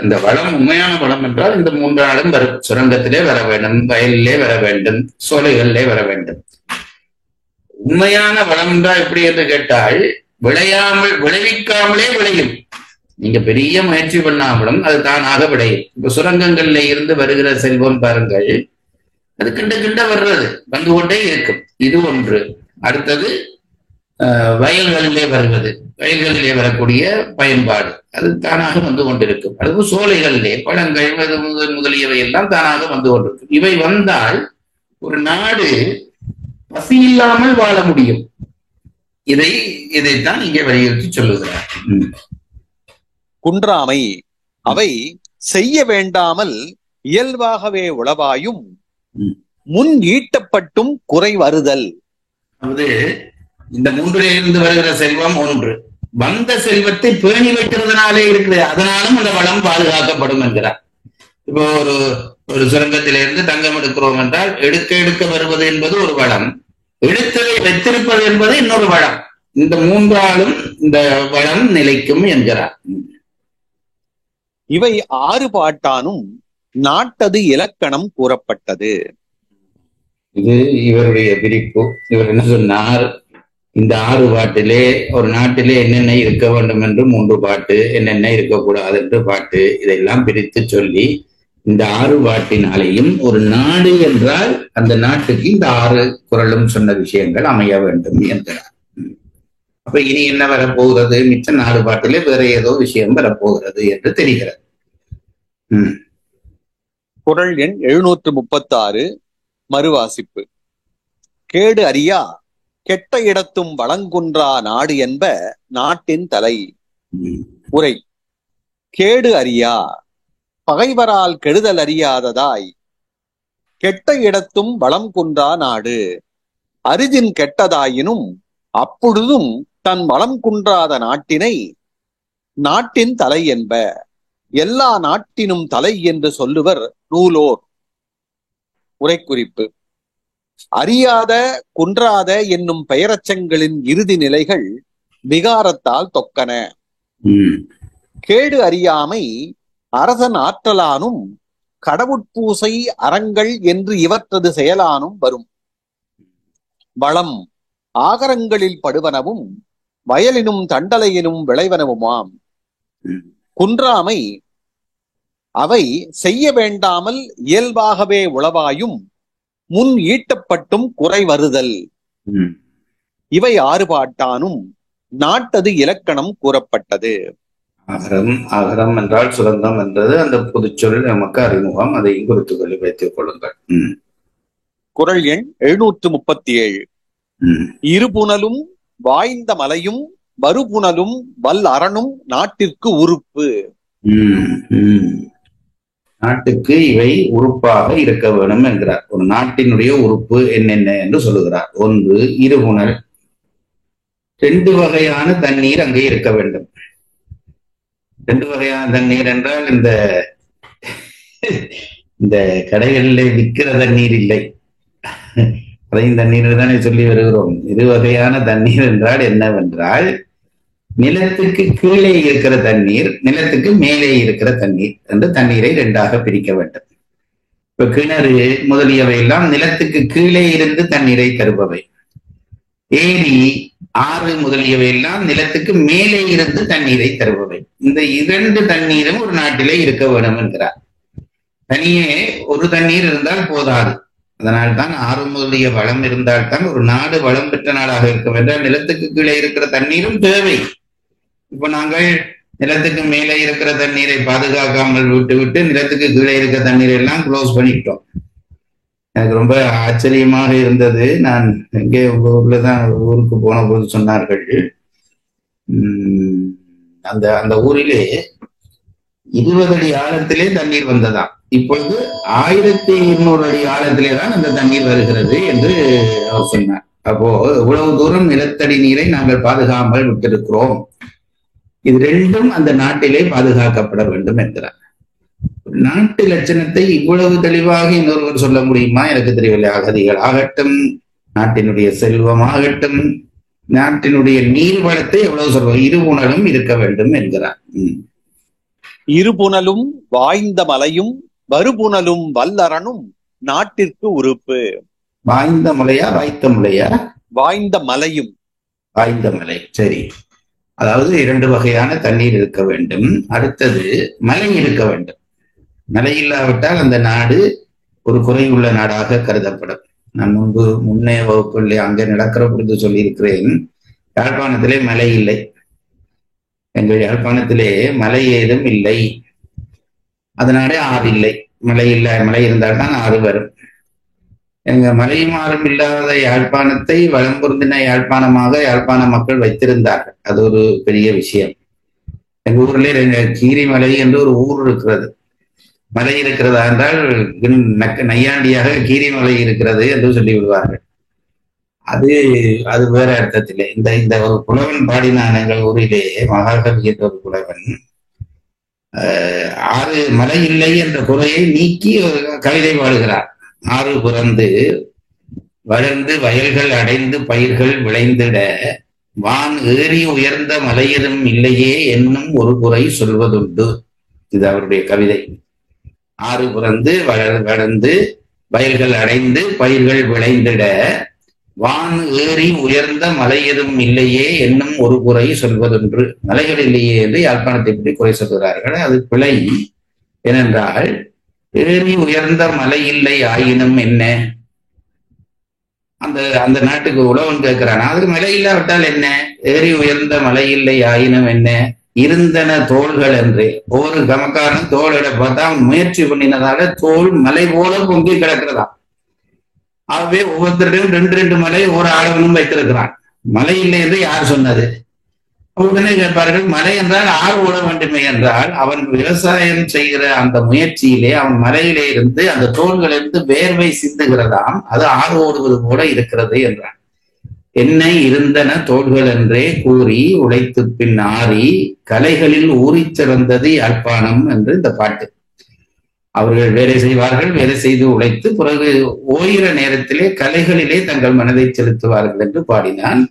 இந்த வளம் உண்மையான வளம் என்றால் இந்த 3 நாளும் வரும். சுரங்கத்திலே வர வேண்டும், வயலிலே வர வேண்டும், சோலைகளிலே வர வேண்டும். உண்மையான வளம் என்றால் எப்படி என்று கேட்டால், விளைவிக்காமலே விளையும். நீங்க பெரிய முயற்சி பண்ணாமலும் அது தானாக விளையும். இப்ப சுரங்கங்கள்ல இருந்து வருகிற செல்வம் பாருங்கள், அது கிண்ட வர்றது வந்து கொண்டே இருக்கும். இது ஒன்று. அடுத்தது வயல்களிலே வருவது, வயல்களிலே வரக்கூடிய பயன்பாடு அது தானாக வந்து கொண்டிருக்கும். அது சோலைகளிலே பழங்கள் முதலியவை எல்லாம் தானாக வந்து கொண்டிருக்கும். இவை வந்தால் ஒரு நாடு பசி இல்லாமல் வாழ முடியும். இதைத்தான் இங்கே வலியுறுத்தி சொல்லுகிறார். குன்றாமை அவை செய்ய வேண்டாமல் இயல்பாகவே உளவாயும் முன் ஈட்டப்பட்டும் குறை வருதல். அதாவது இந்த 3லே இருந்து வருகிற செல்வம் ஒன்று, வந்த செல்வத்தை பேணி வைக்கிறதுனாலே இருக்குது, அதனாலும் அந்த வளம் பாதுகாக்கப்படும் என்கிறார். இப்போ ஒரு சுரங்கத்திலிருந்து தங்கம் எடுக்கிறோம் என்றால் எடுக்க வருவது என்பது ஒரு வளம், எடுத்ததை வைத்திருப்பது என்பது இன்னொரு வளம். இந்த மூன்றாலும் இந்த வளம் நிலைக்கும் என்கிறார். இவை 6 பாட்டானும் நாட்டது இலக்கணம் கூறப்பட்டது. இது இவருடைய பிரிப்பு. இவர் என்ன சொன்னார், இந்த 6 பாட்டிலே ஒரு நாட்டிலே என்னென்ன இருக்க வேண்டும் என்று 3 பாட்டு, என்னென்ன இருக்கக்கூடாது என்று பாட்டு, இதெல்லாம் பிரித்து சொல்லி இந்த 6 பாட்டினாலேயும் ஒரு நாடு என்றால் அந்த நாட்டுக்கு இந்த 6 குறளும் சொன்ன விஷயங்கள் அமைய வேண்டும் என்கிறார். அப்ப இனி என்ன வரப்போகிறது, மிச்ச 4 பாட்டிலே வேற ஏதோ விஷயம் வரப்போகிறது என்று தெரிகிறது. குறள் எண் 736 மறுவாசிப்பு. கேடு அறியா கெட்ட இடத்தும் வளங்குன்றா நாடு என்ப நாட்டின் தலை. உரை. கேடு அறியா பகைவரால் கெடுதல் அறியாததாய் கெட்ட இடத்தும் வளம் குன்றா நாடு. அரிதின் கெட்டதாயினும் அப்பொழுதும் தன் வளம் குன்றாத நாட்டினை நாட்டின் தலை என்ப. எல்லா நாட்டினும் தலை என்று சொல்லுவர் நூலோர். உரைக்குறிப்பு. அறியாத குன்றாத என்னும் பெயரச்சங்களின் இறுதி நிலைகள் விகாரத்தால் தொக்கன. கேடு அறியாமை அரசன் ஆற்றலானும் கடவுட்பூசை அறங்கள் என்று இவற்றது செயலானும் வரும். வளம் ஆகரங்களில் படுவனவும் வயலினும் தண்டலையினும் விளைவனவுமாம். குன்றாமை அவை செய்ய வேண்டாமல் இயல்பாகவே உளவாயும் முன் ஈட்டப்பட்டும் குறை வருதல். இவை 6 பாட்டானும் நாட்டது இலக்கணம் கூறப்பட்டது. அகரம், அகரம் என்றால் சுரங்கம் என்றது அந்த பொதுச்சொல் நமக்கு அறிமுகம், அதை குறித்துக்கொள்ளி வைத்துக் கொள்ளுங்கள். குறள் எண் 737. இருபுணலும் வாய்ந்த மலையும் வருபுணலும் வல் அரணும் நாட்டிற்கு உறுப்பு. நாட்டுக்கு இவை உறுப்பாக இருக்க வேண்டும் என்கிறார். ஒரு நாட்டினுடைய உறுப்பு என்னென்ன என்று சொல்லுகிறார். 1 இருபுணல், 2 வகையான தண்ணீர் அங்கே இருக்க வேண்டும். 2 வகையான தண்ணீர் என்றால் இந்த கடைகளில் விற்கிற தண்ணீர் இல்லை, அதையும் தண்ணீர் தானே சொல்லி வருகிறோம். 2 வகையான தண்ணீர் என்றால் என்னவென்றால், நிலத்துக்கு கீழே இருக்கிற தண்ணீர், நிலத்துக்கு மேலே இருக்கிற தண்ணீர் என்று தண்ணீரை 2ஆக பிரிக்க வேண்டும். இப்ப கிணறு முதலியவை எல்லாம் நிலத்துக்கு கீழே இருந்து தண்ணீரை தருபவை. ஏரி, ஆறு முதலியவை எல்லாம் நிலத்துக்கு மேலே இருந்து தண்ணீரை தருபவை. இந்த 2 தண்ணீரும் ஒரு நாட்டிலே இருக்க வேண்டும் என்கிறார். தனியே ஒரு தண்ணீர் இருந்தால் போதாது. அதனால்தான் ஆறு முதலிய வளம் இருந்தால்தான் ஒரு நாடு வளம் பெற்ற நாடாக இருக்க வேண்டும். நிலத்துக்கு கீழே இருக்கிற தண்ணீரும் தேவை. இப்ப நாங்கள் நிலத்துக்கு மேலே இருக்கிற தண்ணீரை பாதுகாக்காமல் விட்டு நிலத்துக்கு கீழே இருக்கிற தண்ணீரை எல்லாம் க்ளோஸ் பண்ணிட்டோம். எனக்கு ரொம்ப ஆச்சரியமாக இருந்தது. நான் எங்கே உங்க ஊர்லதான் ஊருக்கு போன போது சொன்னார்கள், அந்த ஊரிலே 20 அடி ஆழத்திலே தண்ணீர் வந்ததாம். இப்பொழுது 1200 அடி ஆழத்திலே தான் அந்த தண்ணீர் வருகிறது என்று அவர் சொன்னார். அப்போ இவ்வளவு தூரம் நிலத்தடி நீரை நாங்கள் பாதுகாமல் விட்டிருக்கிறோம். இது 2ம் அந்த நாட்டிலே பாதுகாக்கப்பட வேண்டும் என்கிறார். நாட்டு லட்சணத்தை இவ்வளவு தெளிவாக இன்னொருவர் சொல்ல முடியுமா? எனக்கு தெரியவில்லை. அகதிகள் ஆகட்டும், நாட்டினுடைய செல்வம் ஆகட்டும், நாட்டினுடைய நீர் வளத்தை எவ்வளவு சொல்வோம். இருபுணலும் இருக்க வேண்டும் என்கிறார். இருபுணலும் வாய்ந்த மலையும் வருபுணலும் வல்லரணும் நாட்டிற்கு உறுப்பு. வாய்ந்த மலையா வாய்த்த மலையா? வாய்ந்த மலையும். வாய்ந்த மலை, சரி. அதாவது 2 வகையான தண்ணீர் இருக்க வேண்டும். அடுத்தது மலை இருக்க வேண்டும். மழை இல்லாவிட்டால் அந்த நாடு ஒரு குறையுள்ள நாடாக கருதப்படும். நான் முன்னே வகுப்புகளிலே அங்கே நடக்கிற பொழுது சொல்லியிருக்கிறேன். யாழ்ப்பாணத்திலே மழை இல்லை. எங்கள் யாழ்ப்பாணத்திலே மழை ஏதும் இல்லை. அதனாலே ஆறு இல்லை. மழை இல்லை. மழை இருந்தால்தான் ஆறு வரும். எங்க மழையும் ஆறும் இல்லாத யாழ்ப்பாணத்தை வளம் பொருந்தின யாழ்ப்பாணமாக யாழ்ப்பாண மக்கள் வைத்திருந்தார்கள். அது ஒரு பெரிய விஷயம். எங்க ஊர்ல கீரிமலை என்று ஒரு ஊர் இருக்கிறது. மலை இருக்கிறதா என்றால் நையாண்டியாக கீரிமலை இருக்கிறது என்று சொல்லி விடுவார்கள். அது அது வேற அர்த்தத்திலே. இந்த இந்த ஒரு புலவன் பாடினான் எங்கள் ஊரிலே, மகாகவி என்ற ஒரு புலவன். ஆறு மலை இல்லை என்ற குறையை நீக்கி ஒரு கவிதை பாடுகிறார். ஆறு புறந்து வளர்ந்து வயல்கள் அடைந்து பயிர்கள் விளைந்திட வான் ஏறி உயர்ந்த மலையதும் இல்லையே என்னும் ஒரு குறை சொல்வதுண்டு. இது அவருடைய கவிதை. ஆறு புறந்து வளர்ந்து வயல்கள் அடைந்து பயிர்கள் விளைந்திட வான் ஏறி உயர்ந்த மலை எதுவும் இல்லையே என்னும் ஒரு குறை சொல்வதொன்று. மலைகள் இல்லையே என்று யாழ்ப்பாணத்தை பற்றி குறை சொல்கிறார்கள். அது பிழை. ஏனென்றால் ஏறி உயர்ந்த மலை இல்லை ஆயினும் என்ன, அந்த அந்த நாட்டுக்கு உழவன் கேட்கிறான், அதுக்கு மலை இல்லாவிட்டால் என்ன, ஏறி உயர்ந்த மலை இல்லை ஆயினும் என்ன, இருந்தன தோள்கள் என்று. ஒவ்வொரு கமக்காரனும் தோளிட பார்த்தா முயற்சி பண்ணினதால தோல் மலை போல பொங்கி கிடக்கிறதா. ஆகவே ஒவ்வொருத்தருடையும் 2 மலை ஒரு ஆடவனும் வைத்திருக்கிறான். மலை இல்லை என்று யார் சொன்னது? உடனே கேட்பார்கள், மலை என்றால் ஆறு ஓட வேண்டுமே என்றால் அவன் விவசாயம் செய்கிற அந்த முயற்சியிலே அவன் மலையிலே இருந்து அந்த தோள்களிலிருந்து வேர்வை சிந்துகிறதாம், அது ஆறு ஓடுவது போல இருக்கிறது என்றான். என்னை இருந்தன தோள்கள் என்றே கூறி உழைத்து பின் ஆறி கலைகளில் ஊறிச் சிறந்தது யாழ்ப்பாணம் என்று இந்த பாட்டு. அவர்கள் வேலை செய்வார்கள், வேலை செய்து உழைத்து பிறகு ஓய்கிற நேரத்திலே கலைகளிலே தங்கள் மனதை செலுத்துவார்கள் என்று பாடினான்.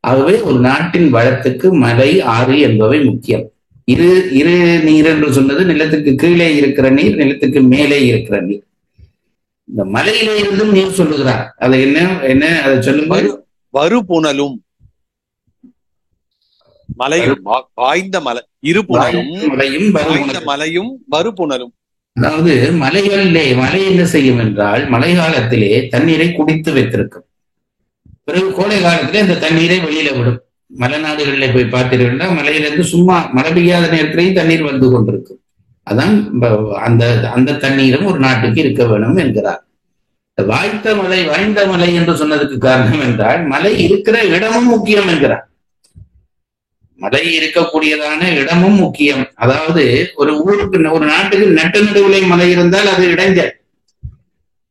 ஆகவே ஒரு நாட்டின் வளத்துக்கு மலை, ஆறு என்பவை முக்கியம். இரு நீர் என்று சொன்னது நிலத்துக்கு கீழே இருக்கிற நீர், நிலத்துக்கு மேலே இருக்கிற நீர். இந்த மலையிலே இருந்தும் நீர் சொல்லுகிறார். அது என்ன அதை சொல்லுங்க. வருபுணலும் மலையும் வாய்ந்த மலை, இருபுணலும் மலையும் வாய்ந்த மலையும் வருபுணலும். அதாவது மலைகளிலே மலை என்ன செய்யும் என்றால் மழை காலத்திலே தண்ணீரை குடித்து வைத்திருக்கும். பிறகு கோடை காலத்திலே அந்த தண்ணீரை வெளியில விடும். மலை நாடுகளிலே போய் பார்த்தீர்கள்னா மலையிலிருந்து சும்மா மழை பெய்யாத நேரத்திலையும் தண்ணீர் வந்து கொண்டிருக்கும். அதான் அந்த அந்த தண்ணீரும் ஒரு நாட்டுக்கு இருக்க வேணும் என்கிறார். வாய்ந்த மலை என்று சொன்னதுக்கு காரணம் என்றால் மலை இருக்கிற இடமும் முக்கியம் என்கிறார். மலை இருக்கக்கூடியதான இடமும் முக்கியம். அதாவது ஒரு ஊருக்கு, ஒரு நாட்டுக்கு நட்டு நடுவிலே மலை இருந்தால் அது இடைஞ்சல்.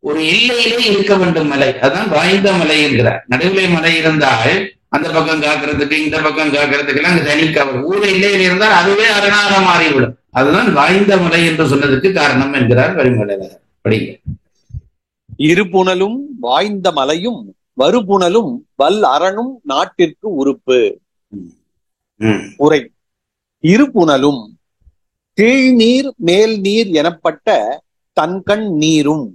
ஒரு எல்லையிலே இருக்க வேண்டும் மலை, அதான் வாய்ந்த மலை என்கிறார். நடுவிலே மலை இருந்தால் அந்த பக்கம் காக்கிறதுக்கு இந்த பக்கம் காக்கிறதுக்கு எல்லாம் அங்க தனி கவர். ஊர் எல்லையில் இருந்தால் அதுவே அரணாக மாறிவிடும். அதுதான் வாய்ந்த மலை என்று சொன்னதுக்கு காரணம் என்கிறார் வரிமலையழகர். படிங்க. இருபுணலும் வாய்ந்த மலையும் வருபுணலும் வல் அரணும் நாட்டிற்கு உறுப்பு. உரை. இருபுணலும் கீழ்நீர் மேல் நீர் எனப்பட்ட தன்கண் நீரும்.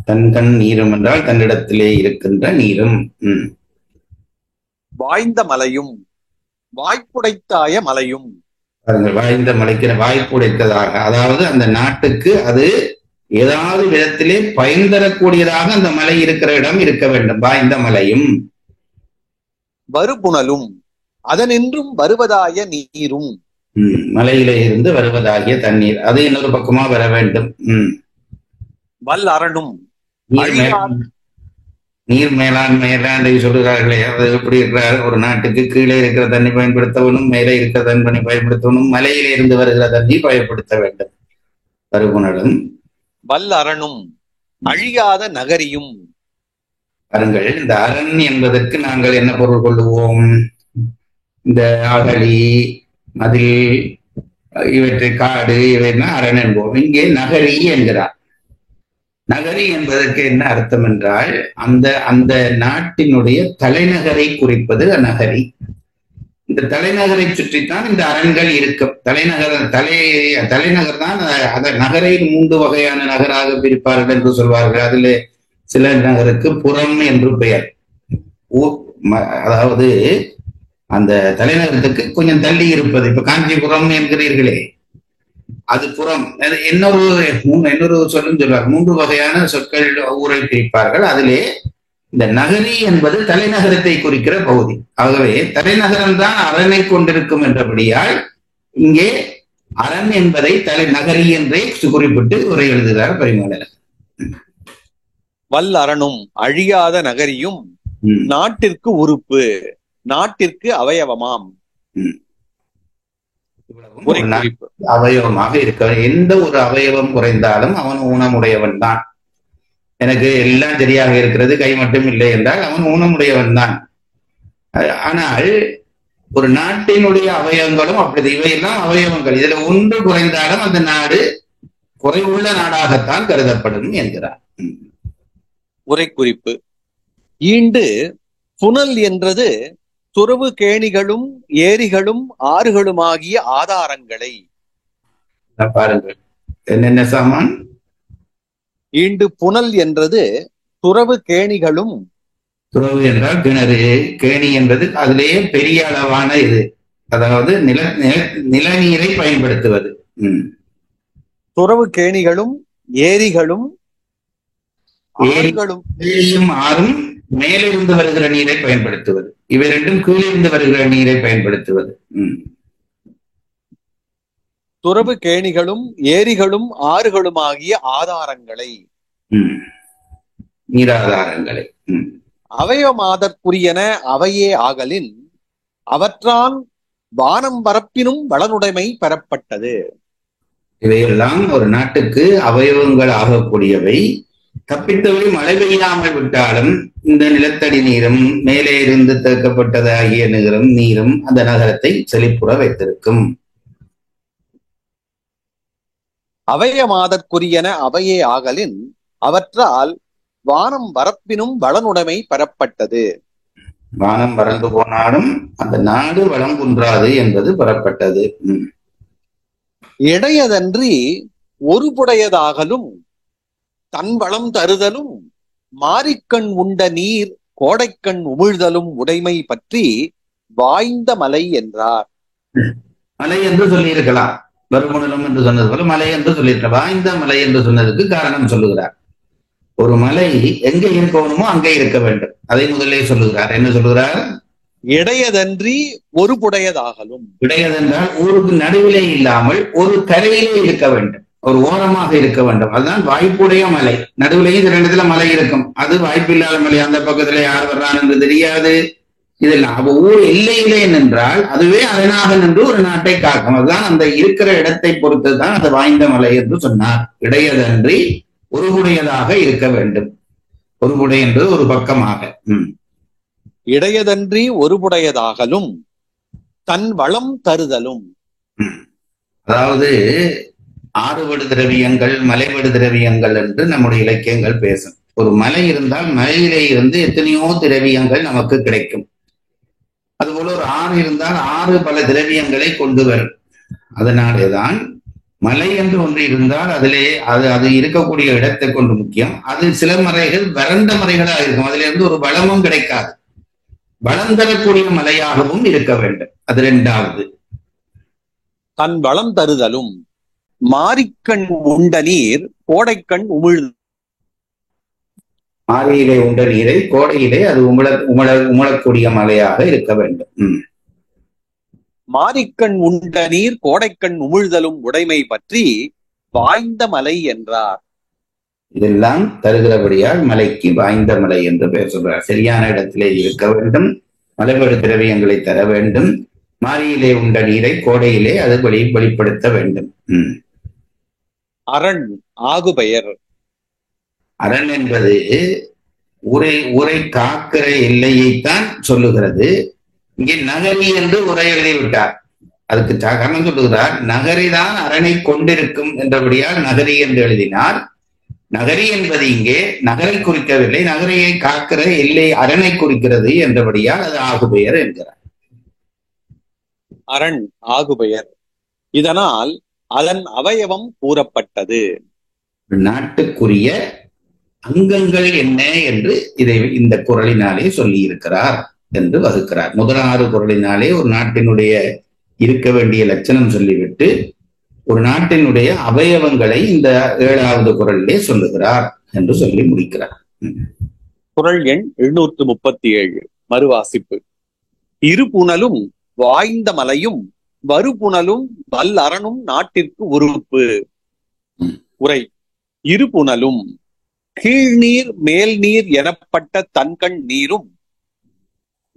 தன்கண் நீரும் என்றால் தன்னிடத்திலே இருக்கின்ற நீரும். வாய்ந்த மலையும் வாய்ப்புடைத்தாய மலையும். வாய்ந்த மலைக்கு வாய்ப்புடைத்ததாக, அதாவது அந்த நாட்டுக்கு அது ஏதாவது விதத்திலே பயன் தரக்கூடியதாக அந்த மலை இருக்கிற இடம் இருக்க வேண்டும். வாய்ந்த மலையும். வருபுணலும் அதனின்றும் வருவதாய நீரும். மலையில இருந்து வருவதாகிய தண்ணீர், அது இன்னொரு பக்கமா வர வேண்டும். வல் அரணும் நீர் மேலாண்மை சொல்லுகிறார்களே, அது எப்படி இருக்கிறார்? ஒரு நாட்டுக்கு கீழே இருக்கிற தண்ணி பயன்படுத்தவனும் மேலே இருக்கிற தண்ணி பயன்படுத்தவனும் மலையில இருந்து வருகிற தண்ணி பயன்படுத்த வேண்டும். வருபுணலும் வல் அரணும் அழியாத நகரியும். பாருங்கள், இந்த அரண் என்பதற்கு நாங்கள் என்ன பொருள் கொள்ளுவோம்? இந்த அகழி, மதில், இவற்றை காடு, இவைன்னா அரண் என்போம். இங்கே நகரி என்கிறார். நகரி என்பதற்கு என்ன அர்த்தம் என்றால் அந்த அந்த நாட்டினுடைய தலைநகரை குறிப்பது நகரி. இந்த தலைநகரை சுற்றித்தான் இந்த அரண்கள் இருக்கும். தலைநகர் தான். அந்த நகரை 3 வகையான நகராக பிரிப்பார்கள் என்று சொல்வார்கள். அதில் சில நகருக்கு புறம் என்று பெயர். அதாவது அந்த தலைநகரத்துக்கு கொஞ்சம் தள்ளி இருப்பது. இப்ப காஞ்சிபுரம் என்கிறீர்களே, அது புறம். இன்னொரு சொல்லும் சொல்வார். 3 வகையான சொற்கள் ஊரை பிரிப்பார்கள். அதிலே இந்த நகரி என்பது தலைநகரத்தை குறிக்கிற பகுதி. ஆகவே தலைநகரம் தான் அரனை கொண்டிருக்கும் என்றபடியால் இங்கே அரண் என்பதை தலைநகரி என்றே குறிப்பிட்டு உரை எழுதுகிறார் பரிமளர். வல் அரணும் அழியாத நகரியும் நாட்டிற்கு உறுப்பு, நாட்டிற்கு அவயவமாம். அவயவமாக இருக்க, எந்த ஒரு அவயவம் குறைந்தாலும் அவன் ஊனமுடையவன் தான். எனக்கு எல்லாம் சரியாக இருக்கிறது, கை மட்டும் இல்லை என்றால் அவன் ஊனமுடையவன் தான். ஆனால் ஒரு நாட்டினுடைய அவயவங்களும் அப்படி, இவையெல்லாம் அவயவங்கள். இதுல ஒன்று குறைந்தாலும் அந்த நாடு குறைவுள்ள நாடாகத்தான் கருதப்படும் என்கிறார். உரை குறிப்பு. ஈண்டு புனல் என்றது துறவு கேணிகளும் ஏரிகளும் ஆறுகளுமாகிய ஆதாரங்களை. பாருங்கள் என்னென்ன சாமான். ஈண்டு புனல் என்றது துறவு கேணிகளும், துறவு என்றால் கிணறு, கேணி என்பது அதிலேயே பெரிய அளவான இது, அதாவது நிலநீரை பயன்படுத்துவது. துறவு கேணிகளும் ஏரிகளும் ஆறுகளும். ஏரியும் ஆறும் மேலிருந்து வருகிற நீரை பயன்படுத்துவது, இவை ரெண்டும் கீழிருந்து வருகிற நீரை பயன்படுத்துவது. துறவு கேணிகளும் ஏரிகளும் ஆறுகளுமாகிய ஆதாரங்களை, நீராதாரங்களை. அவயமாதற்குரியன அவையே ஆகலின் அவற்றான் வானம் பரப்பினும் வளனுடைமை பெறப்பட்டது. இவையெல்லாம் ஒரு நாட்டுக்கு அவயவங்கள் ஆகக்கூடியவை. தப்பித்தவை மழை பெய்யாமல் விட்டாலும் இந்த நிலத்தடி நீரும் மேலே இருந்து தேக்கப்பட்டதாகிய நீரும் அந்த நகரத்தை செழிப்புற வைத்திருக்கும். அவயமாதற்குரியன அவையே ஆகலின் அவற்றால் வானம் வரப்பினும் வளனுடைமை பெறப்பட்டது. வானம் வறண்டு போனாலும் அந்த நாடு வளம் குன்றாது என்பது பெறப்பட்டது. இடையதன்றி ஒருபுடையதாகலும் தன் வளம் தருதலும் மாரிக்கண் உண்ட நீர் கோடைக்கண் உமிழ்தலும் உடைமை பற்றி வாய்ந்த மலை என்றார். மலை என்று சொல்லியிருக்கலாம், வருமுனலும் என்று சொன்னது போல மலை என்று சொல்லியிருக்கலாம். வாய்ந்த மலை என்று சொன்னதுக்கு காரணம் சொல்லுகிறார். ஒரு மலை எங்க இருக்கணுமோ அங்கே இருக்க வேண்டும், அதை முதலே சொல்லுகிறார். என்ன சொல்லுகிறார்? இடையதன்றி ஒருபுடையதாகலும். இடையதென்றால் ஊருக்கு நடுவிலே இல்லாமல் ஒரு கரையிலே இருக்க வேண்டும், ஒரு ஓரமாக இருக்க வேண்டும். அதுதான் வாய்ப்புடைய மலை. நடுவிலேயும் இந்த இடத்துல மலை இருக்கும், அது வாய்ப்பில்லாத மலை. அந்த பக்கத்துல யார் வர்றான் என்று தெரியாது. இதெல்லாம் அப்ப ஊர் எல்லையிலே நின்றால் அதுவே அரணாக நின்று ஒரு நாட்டை காக்கும். அதுதான் அந்த இருக்கிற இடத்தை பொறுத்துதான் அது வாய்ந்த மலை என்று சொன்னார். இடையதன்றி ஒருபுடையதாக இருக்க வேண்டும். ஒருபுடை என்று ஒரு பக்கமாக. இடையதன்றி ஒருபுடையதாகலும் தன் வளம் தருதலும். அதாவது ஆறுபடு திரவியங்கள், மலைபடு திரவியங்கள் என்று நம்முடைய இலக்கியங்கள் பேசும். ஒரு மலை இருந்தால் மலையிலே இருந்து எத்தனையோ திரவியங்கள் நமக்கு கிடைக்கும். அதுபோல ஒரு ஆறு இருந்தால் ஆறு பல திரவியங்களை கொண்டு வரும். அதனாலேதான் மலை என்று ஒன்று இருந்தால் அதிலே அது இருக்கக்கூடிய இடத்தை கொண்டு முக்கியம். அது சில மலைகள் வறண்ட மலைகளாக இருக்கும், அதுல இருந்து ஒரு வளமும் கிடைக்காது. வளம் தரக்கூடிய மலையாகவும் இருக்க வேண்டும். அது இரண்டாவது. தன் வளம் தருதலும் மாரிக்கண் உண்ட நீர் கோடைக்கண் உமிழ். மாரியிலே உண்ட நீரை கோடையிலே அது உமிழக்கூடிய மலையாக இருக்க வேண்டும். மாரிக்கண் உண்ட நீர் கோடைக்கண் உமிழ்தலும் உடைமை பற்றி வாய்ந்த மலை என்றார். இதெல்லாம் தருகிறபடியால் மலைக்கு வாய்ந்த மலை என்று பெயர் சொல்றார். சரியான இடத்திலே இருக்க வேண்டும், மலைபடு திரவியங்களை தர வேண்டும், மாரியிலே உண்ட நீரை கோடையிலே அது வெளிப்படுத்த வேண்டும். அரண் ஆகுபெயர். அரண் என்பது ஊரை காக்கிற எல்லையைத்தான் சொல்லுகிறது. இங்கே நகரி என்று உரை எழுதிவிட்டார். அதுக்கு காரணம் சொல்லுகிறார், நகரிதான் அரணை கொண்டிருக்கும் என்றபடியால் நகரி என்று எழுதினார். நகரி என்பது இங்கே நகரை குறிக்கவில்லை, நகரையை காக்கிற எல்லை அரணை குறிக்கிறது என்றபடியால் அது ஆகுபெயர் என்கிறார். அரண் ஆகுபெயர். இதனால் அதன் அவயவம் கூறப்பட்டது. நாட்டுக்குரிய அங்கங்கள் என்ன என்று இந்த குறளினாலே சொல்லி இருக்கிறார் என்று வகுக்கிறார். முதல் 6 குறளினாலே ஒரு நாட்டினுடைய இருக்க வேண்டிய லட்சணம் சொல்லிவிட்டு ஒரு நாட்டினுடைய அவயவங்களை இந்த 7வது குறளிலே சொல்லுகிறார் என்று சொல்லி முடிக்கிறார். குறள் எண் 737 மறுவாசிப்பு. இருபுணலும் வாய்ந்த மலையும் வருபுணலும் வல்லரணும் நாட்டிற்கு உறுப்பு. உரை. இருபுணலும் கீழ்நீர் மேல் நீர் எனப்பட்ட தன்கண் நீரும்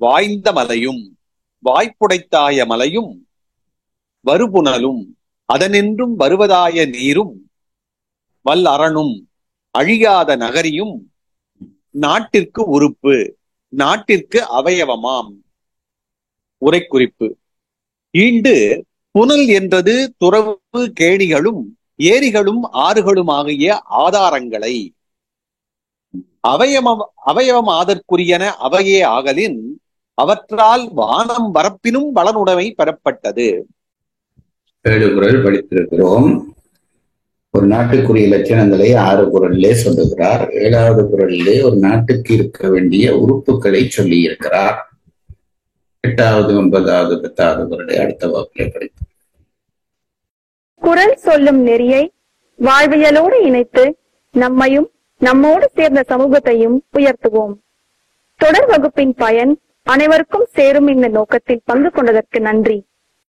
வாய்ந்த மலையும் வாய்ப்புடைத்தாய மலையும் வருபுணலும் அதனின்றும் வருவதாய நீரும் வல்லரணும் அழியாத நகரியும் நாட்டிற்கு உறுப்பு, நாட்டிற்கு அவயவமாம். உரைக்குறிப்பு: ஈண்டு புனல் என்றது துறவு கேணிகளும் ஏரிகளும் ஆறுகளும் ஆகிய ஆதாரங்களை. அவயவம் ஆதற்குரியன அவையே ஆகலின் அவற்றால் வானம் வரப்பினும் பலனுடைமை பெறப்பட்டது. 7 குறள் படித்திருக்கிறோம். ஒரு நாட்டுக்குரிய லட்சணங்களை 6 குறளிலே சொல்லுகிறார். 7வது குறளிலே ஒரு நாட்டுக்கு இருக்க வேண்டிய உறுப்புகளை சொல்லி இருக்கிறார். 8வது 9வது 10வது குறளை அடுத்த வகுப்பிலே படிப்போம். குறள் சொல்லும் நெறியை வாழ்வியலோடு இணைத்து நம்மையும் நம்மோடு சேர்ந்த சமூகத்தையும் உயர்த்துவோம். தொடர் வகுப்பின் பயன் அனைவருக்கும் சேரும் இந்த நோக்கத்தில் பங்கு கொண்டதற்கு நன்றி.